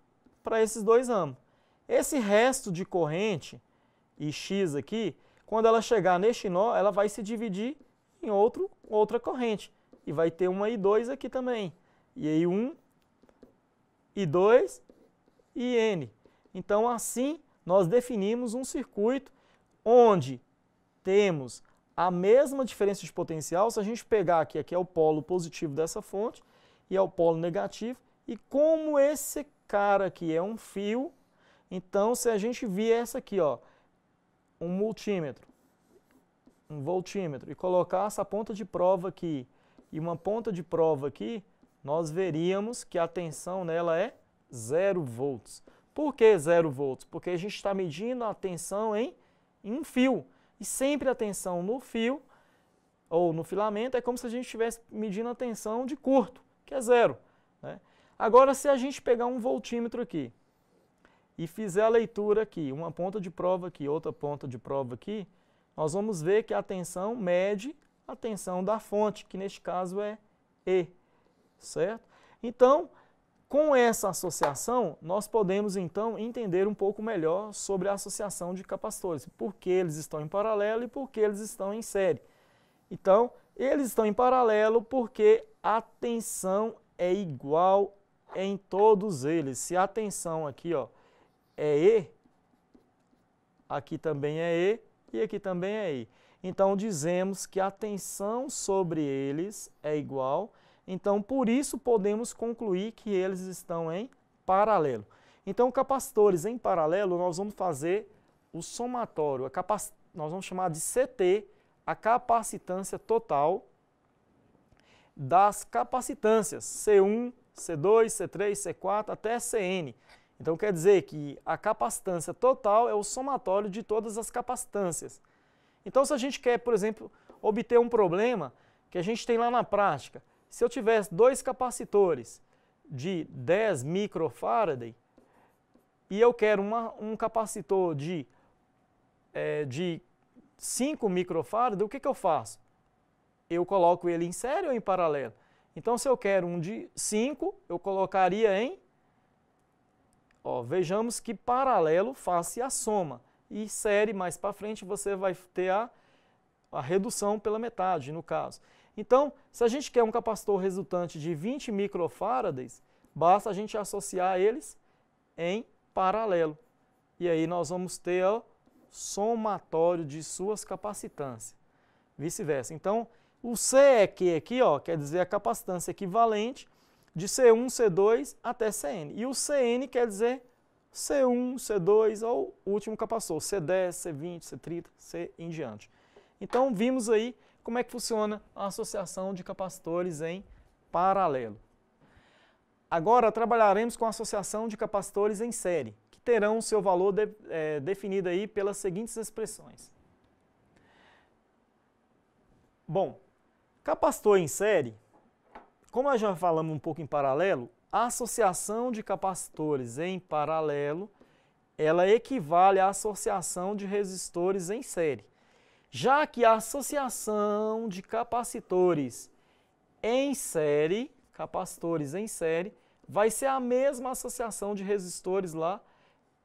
para esses dois ramos. Esse resto de corrente, e X aqui, quando ela chegar neste nó, ela vai se dividir em outra corrente. E vai ter uma I2 aqui também. E aí 1, I2 e N. Então, assim, nós definimos um circuito onde temos a mesma diferença de potencial. Se a gente pegar aqui é o polo positivo dessa fonte e é o polo negativo. E como esse cara aqui é um fio, então, se a gente viesse aqui, ó, um multímetro, um voltímetro, e colocar essa ponta de prova aqui e uma ponta de prova aqui, nós veríamos que a tensão nela é 0 volts. Por que 0 volts? Porque a gente está medindo a tensão em um fio. E sempre a tensão no fio ou no filamento é como se a gente estivesse medindo a tensão de curto, que é 0. Né? Agora, se a gente pegar um voltímetro aqui e fizer a leitura aqui, uma ponta de prova aqui, outra ponta de prova aqui, nós vamos ver que a tensão mede a tensão da fonte, que neste caso é E, certo? Então, com essa associação, nós podemos então entender um pouco melhor sobre a associação de capacitores, por que eles estão em paralelo e por que eles estão em série. Então, Eles estão em paralelo porque a tensão é igual em todos eles. Se a tensão aqui, ó, é E, aqui também é E e aqui também é E. Então, dizemos que a tensão sobre eles é igual. Então, por isso, podemos concluir que eles estão em paralelo. Então, capacitores em paralelo, nós vamos fazer o somatório. Nós vamos chamar de CT, a capacitância total das capacitâncias, C1, C2, C3, C4 até Cn. Então, quer dizer que a capacitância total é o somatório de todas as capacitâncias. Então, se a gente quer, por exemplo, obter um problema que a gente tem lá na prática, se eu tivesse dois capacitores de 10 microfarad e eu quero um capacitor de 5 microfarad, o que eu faço? Eu coloco ele em série ou em paralelo? Então, se eu quero um de 5, eu colocaria em... vejamos que paralelo faz-se a soma. E série, mais para frente, você vai ter a redução pela metade, no caso. Então, se a gente quer um capacitor resultante de 20 microfarads, basta a gente associar eles em paralelo. E aí nós vamos ter o somatório de suas capacitâncias. Vice-versa. Então, o CEQ aqui, quer dizer a capacitância equivalente de C1, C2 até Cn. E o Cn quer dizer C1, C2 ou o último capacitor, C10, C20, C30, C em diante. Então, vimos aí como é que funciona a associação de capacitores em paralelo. Agora, trabalharemos com a associação de capacitores em série, que terão o seu valor definido aí pelas seguintes expressões. Bom, capacitor em série, como nós já falamos um pouco em paralelo, a associação de capacitores em paralelo, ela equivale à associação de resistores em série. Já que a associação de capacitores em série, vai ser a mesma associação de resistores lá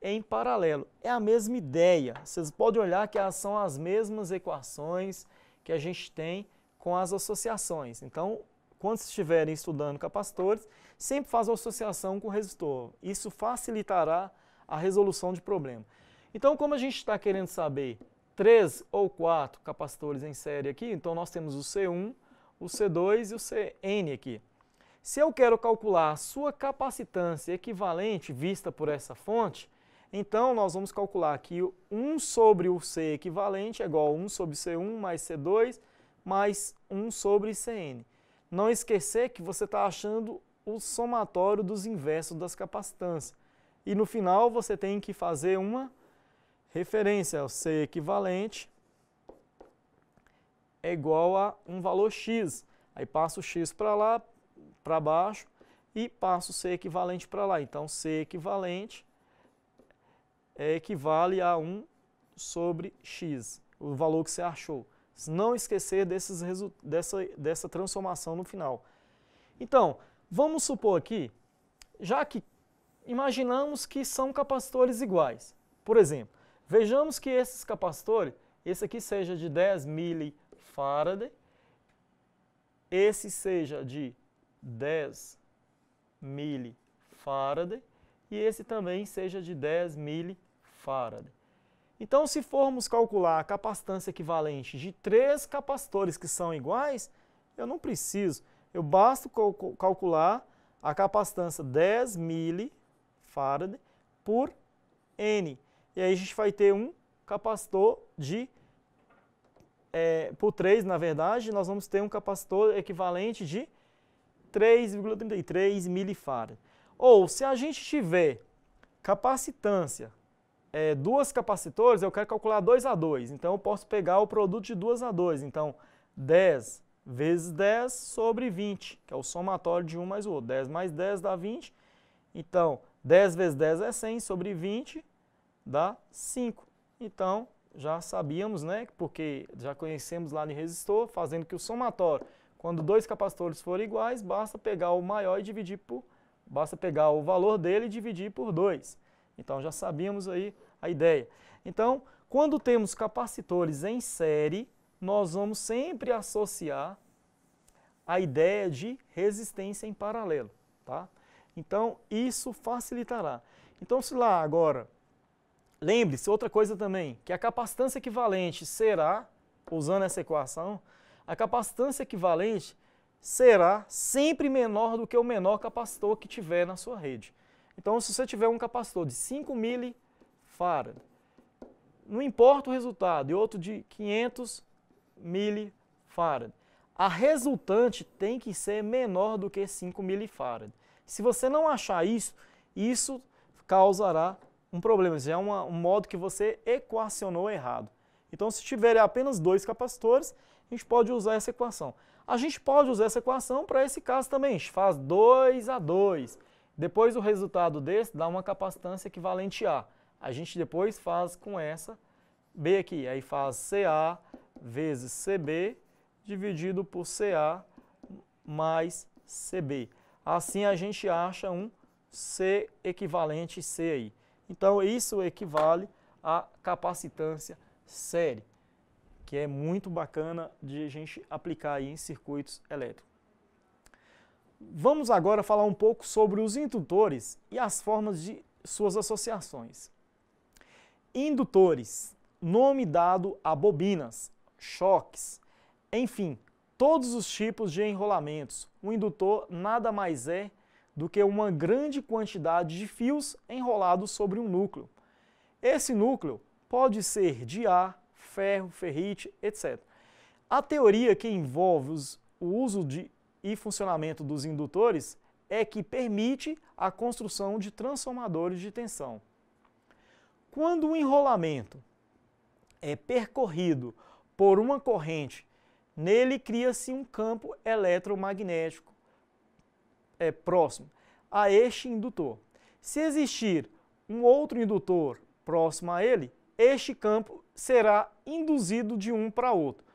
em paralelo. É a mesma ideia. Vocês podem olhar que são as mesmas equações que a gente tem com as associações. Então, quando estiverem estudando capacitores, sempre faz a associação com o resistor. Isso facilitará a resolução de problema. Então, como a gente está querendo saber 3 ou 4 capacitores em série aqui, então nós temos o C1, o C2 e o Cn aqui. Se eu quero calcular a sua capacitância equivalente vista por essa fonte, então nós vamos calcular que 1 sobre o C equivalente é igual a 1 sobre C1 mais C2 mais 1 sobre Cn. Não esquecer que você está achando o somatório dos inversos das capacitâncias. E no final você tem que fazer uma referência ao C equivalente é igual a um valor x. Aí passa o x para lá, para baixo, e passa o C equivalente para lá. Então, C equivalente equivale a 1 sobre x, o valor que você achou. Não esquecer dessa transformação no final. Então, vamos supor aqui, já que imaginamos que são capacitores iguais. Por exemplo, vejamos que esses capacitores, esse aqui seja de 10 milifarad, esse seja de 10 milifarad e esse também seja de 10 milifarad. Então, se formos calcular a capacitância equivalente de 3 capacitores que são iguais, eu não preciso. Eu basta calcular a capacitância 10 milifarad por N. E aí a gente vai ter um capacitor por 3, na verdade, nós vamos ter um capacitor equivalente de 3,33 milifarad. Ou, se a gente tiver capacitância, 2 capacitores, eu quero calcular 2 a 2. Então, eu posso pegar o produto de 2 a 2. Então, 10 vezes 10 sobre 20, que é o somatório de um mais o outro. 10 mais 10 dá 20. Então, 10 vezes 10 é 100 sobre 20 dá 5. Então, já sabíamos, né, porque já conhecemos lá no resistor, fazendo que o somatório, quando 2 capacitores forem iguais, basta pegar o maior e dividir basta pegar o valor dele e dividir por 2. Então, já sabíamos aí a ideia. Então, quando temos capacitores em série, nós vamos sempre associar a ideia de resistência em paralelo, tá? Então, isso facilitará. Então, se lá agora, lembre-se, outra coisa também, que a capacitância equivalente será, usando essa equação, a capacitância equivalente será sempre menor do que o menor capacitor que tiver na sua rede. Então, se você tiver um capacitor de 5 milifarad, não importa o resultado, e outro de 500 milifarad, a resultante tem que ser menor do que 5 milifarad. Se você não achar isso, isso causará um problema. Já é um modo que você equacionou errado. Então, se tiver apenas 2 capacitores, a gente pode usar essa equação. A gente pode usar essa equação para esse caso também. A gente faz 2 a 2. Depois o resultado desse dá uma capacitância equivalente a. A gente depois faz com essa B aqui. Aí faz CA vezes CB dividido por CA mais CB. Assim a gente acha um C equivalente C aí. Então isso equivale à capacitância série, que é muito bacana de a gente aplicar aí em circuitos elétricos. Vamos agora falar um pouco sobre os indutores e as formas de suas associações. Indutores, nome dado a bobinas, choques, enfim, todos os tipos de enrolamentos. O indutor nada mais é do que uma grande quantidade de fios enrolados sobre um núcleo. Esse núcleo pode ser de ar, ferro, ferrite, etc. A teoria que envolve o uso e funcionamento dos indutores é que permite a construção de transformadores de tensão. Quando o enrolamento é percorrido por uma corrente, nele cria-se um campo eletromagnético próximo a este indutor. Se existir um outro indutor próximo a ele, este campo será induzido de um para outro.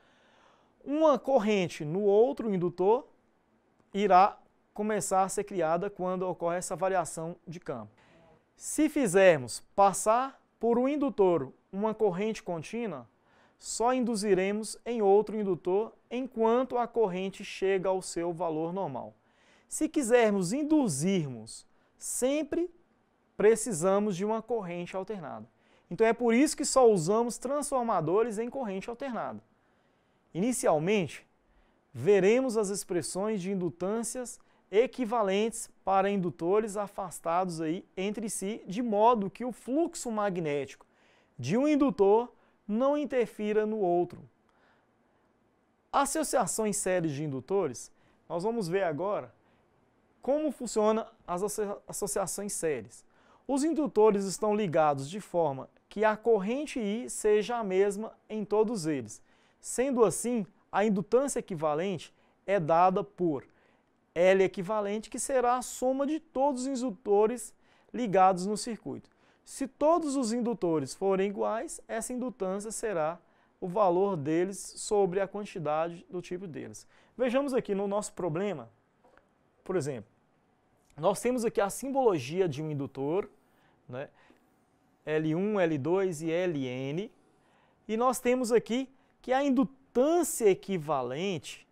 Uma corrente no outro indutor irá começar a ser criada quando ocorre essa variação de campo. Se fizermos passar por um indutor uma corrente contínua, só induziremos em outro indutor enquanto a corrente chega ao seu valor normal. Se quisermos induzirmos, sempre precisamos de uma corrente alternada. Então é por isso que só usamos transformadores em corrente alternada. Inicialmente, veremos as expressões de indutâncias equivalentes para indutores afastados aí entre si, de modo que o fluxo magnético de um indutor não interfira no outro. Associações sérias de indutores, nós vamos ver agora como funcionam as associações séries. Os indutores estão ligados de forma que a corrente I seja a mesma em todos eles. Sendo assim, a indutância equivalente é dada por L equivalente, que será a soma de todos os indutores ligados no circuito. Se todos os indutores forem iguais, essa indutância será o valor deles sobre a quantidade do tipo deles. Vejamos aqui no nosso problema, por exemplo, nós temos aqui a simbologia de um indutor, né? L1, L2 e Ln, e nós temos aqui que a indutância equivalente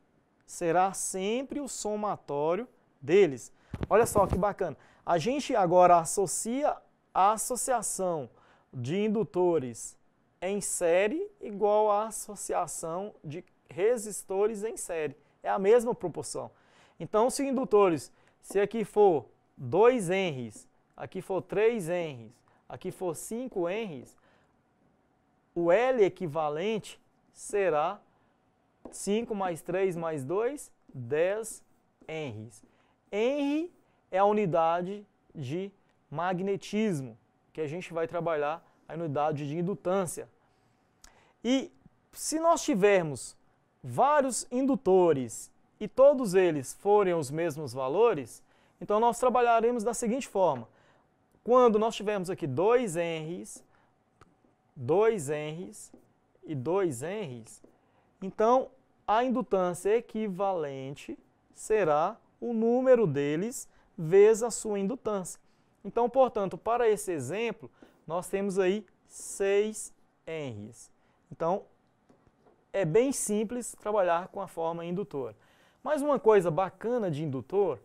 será sempre o somatório deles. Olha só que bacana. A gente agora associa a associação de indutores em série igual à associação de resistores em série. É a mesma proporção. Então, se indutores, se aqui for 2 Henrys, aqui for 3 Henrys, aqui for 5 Henrys, o L equivalente será 5 mais 3 mais 2, 10 Henrys. Henry é a unidade de magnetismo, que a gente vai trabalhar a unidade de indutância. E se nós tivermos vários indutores e todos eles forem os mesmos valores, então nós trabalharemos da seguinte forma. Quando nós tivermos aqui 2 Henrys, 2 Henrys e 2 Henrys, então a indutância equivalente será o número deles vezes a sua indutância. Então, portanto, para esse exemplo, nós temos aí 6 Henrys. Então, é bem simples trabalhar com a forma indutora. Mas uma coisa bacana de indutor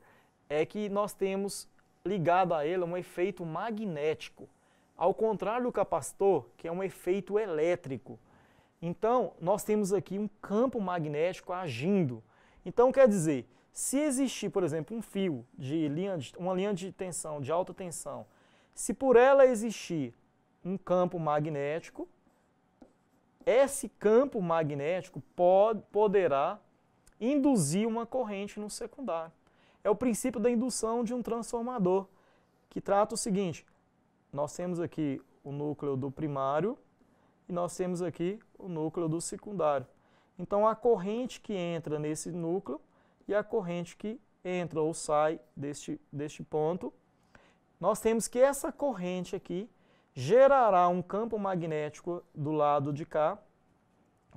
é que nós temos ligado a ele um efeito magnético, ao contrário do capacitor, que é um efeito elétrico. Então, nós temos aqui um campo magnético agindo. Então, quer dizer, se existir, por exemplo, um fio de uma linha de tensão, de alta tensão, se por ela existir um campo magnético, esse campo magnético poderá induzir uma corrente no secundário. É o princípio da indução de um transformador, que trata o seguinte: nós temos aqui o núcleo do primário e nós temos aqui o núcleo do secundário. Então, a corrente que entra nesse núcleo e a corrente que entra ou sai deste ponto, nós temos que essa corrente aqui gerará um campo magnético do lado de cá,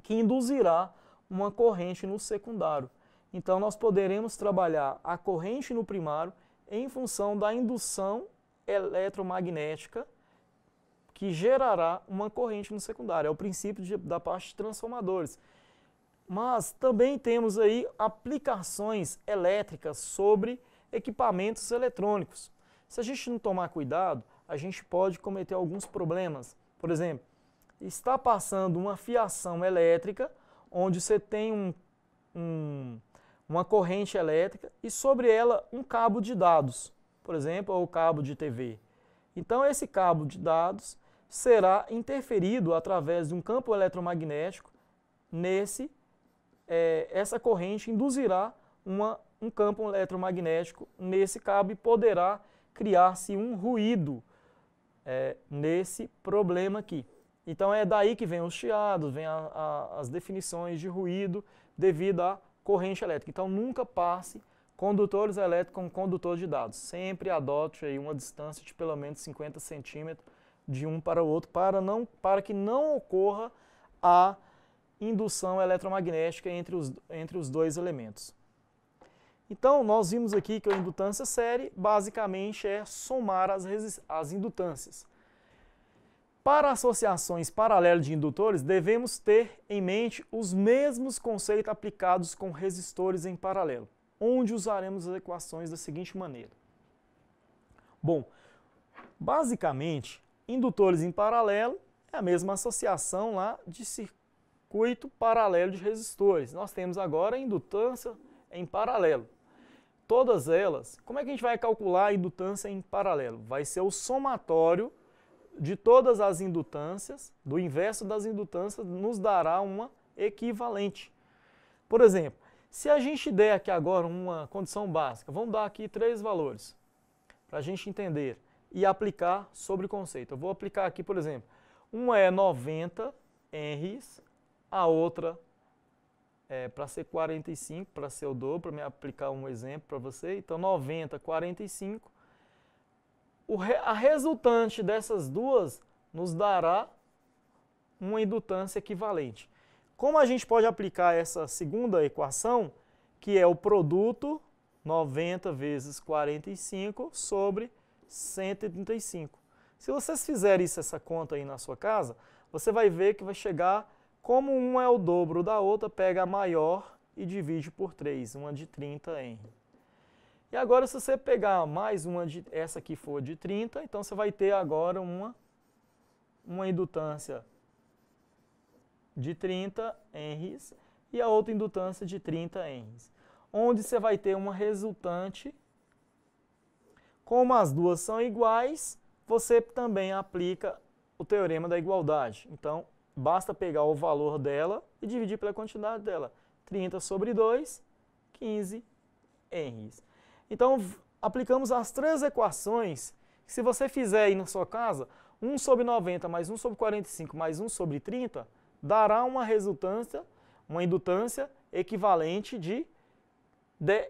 que induzirá uma corrente no secundário. Então, nós poderemos trabalhar a corrente no primário em função da indução eletromagnética que gerará uma corrente no secundário. É o princípio da parte de transformadores. Mas também temos aí aplicações elétricas sobre equipamentos eletrônicos. Se a gente não tomar cuidado, a gente pode cometer alguns problemas. Por exemplo, está passando uma fiação elétrica, onde você tem uma corrente elétrica e sobre ela um cabo de dados, por exemplo, ou cabo de TV. Então, esse cabo de dados será interferido através de um campo eletromagnético essa corrente induzirá um campo eletromagnético nesse cabo e poderá criar-se um ruído nesse problema aqui. Então é daí que vem os chiados, vem as definições de ruído devido à corrente elétrica. Então nunca passe condutores elétricos com condutor de dados. Sempre adote aí uma distância de pelo menos 50 centímetros de um para o outro para que não ocorra a indução eletromagnética entre os dois elementos. Então, nós vimos aqui que a indutância série basicamente é somar as indutâncias. Para associações paralelas de indutores, devemos ter em mente os mesmos conceitos aplicados com resistores em paralelo, onde usaremos as equações da seguinte maneira. Bom, basicamente, indutores em paralelo é a mesma associação lá de circuito paralelo de resistores. Nós temos agora a indutância em paralelo. Todas elas, como é que a gente vai calcular a indutância em paralelo? Vai ser o somatório de todas as indutâncias, do inverso das indutâncias, nos dará uma equivalente. Por exemplo, se a gente der aqui agora uma condição básica, vamos dar aqui 3 valores, para a gente entender e aplicar sobre o conceito. Eu vou aplicar aqui, por exemplo, uma é 90 henries, a outra para ser 45, para ser o dobro, para me aplicar um exemplo para você. Então, 90, 45. A resultante dessas duas nos dará uma indutância equivalente. Como a gente pode aplicar essa segunda equação, que é o produto 90 vezes 45 sobre 135. Se vocês fizerem essa conta aí na sua casa, você vai ver que vai chegar, como uma é o dobro da outra, pega a maior e divide por 3, uma de 30 henry. E agora, se você pegar mais essa aqui for de 30, então você vai ter agora uma indutância de 30 henries e a outra indutância de 30 henries. Onde você vai ter uma resultante, como as duas são iguais, você também aplica o teorema da igualdade. Então, basta pegar o valor dela e dividir pela quantidade dela. 30 sobre 2, 15 henries. Então, aplicamos as 3 equações, que se você fizer aí na sua casa, 1 sobre 90 mais 1 sobre 45 mais 1 sobre 30, dará uma resultância, uma indutância equivalente de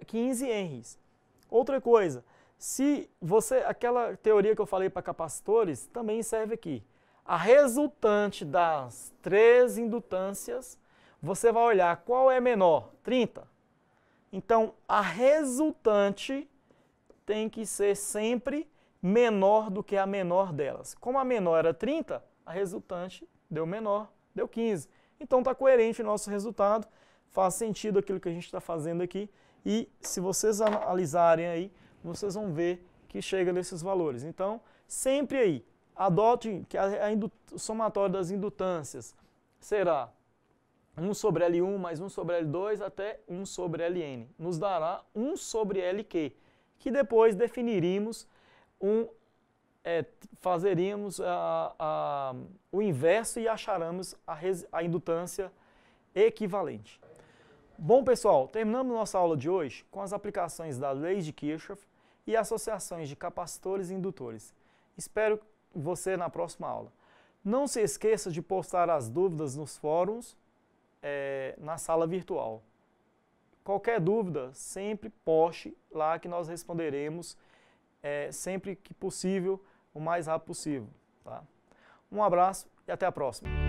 15 henries. Outra coisa, aquela teoria que eu falei para capacitores também serve aqui. A resultante das 3 indutâncias, você vai olhar qual é menor, 30. Então, a resultante tem que ser sempre menor do que a menor delas. Como a menor era 30, a resultante deu menor, deu 15. Então está coerente o nosso resultado, faz sentido aquilo que a gente está fazendo aqui e se vocês analisarem aí, vocês vão ver que chega nesses valores. Então, sempre aí, adote que o somatório das indutâncias será 1 sobre L1 mais 1 sobre L2 até 1 sobre Ln. Nos dará 1 sobre Lq, que depois definiríamos fazeríamos o inverso e acharemos a indutância equivalente. Bom, pessoal, terminamos nossa aula de hoje com as aplicações das leis de Kirchhoff e associações de capacitores e indutores. Espero você na próxima aula. Não se esqueça de postar as dúvidas nos fóruns na sala virtual. Qualquer dúvida, sempre poste lá que nós responderemos sempre que possível, o mais rápido possível. Tá? Um abraço e até a próxima.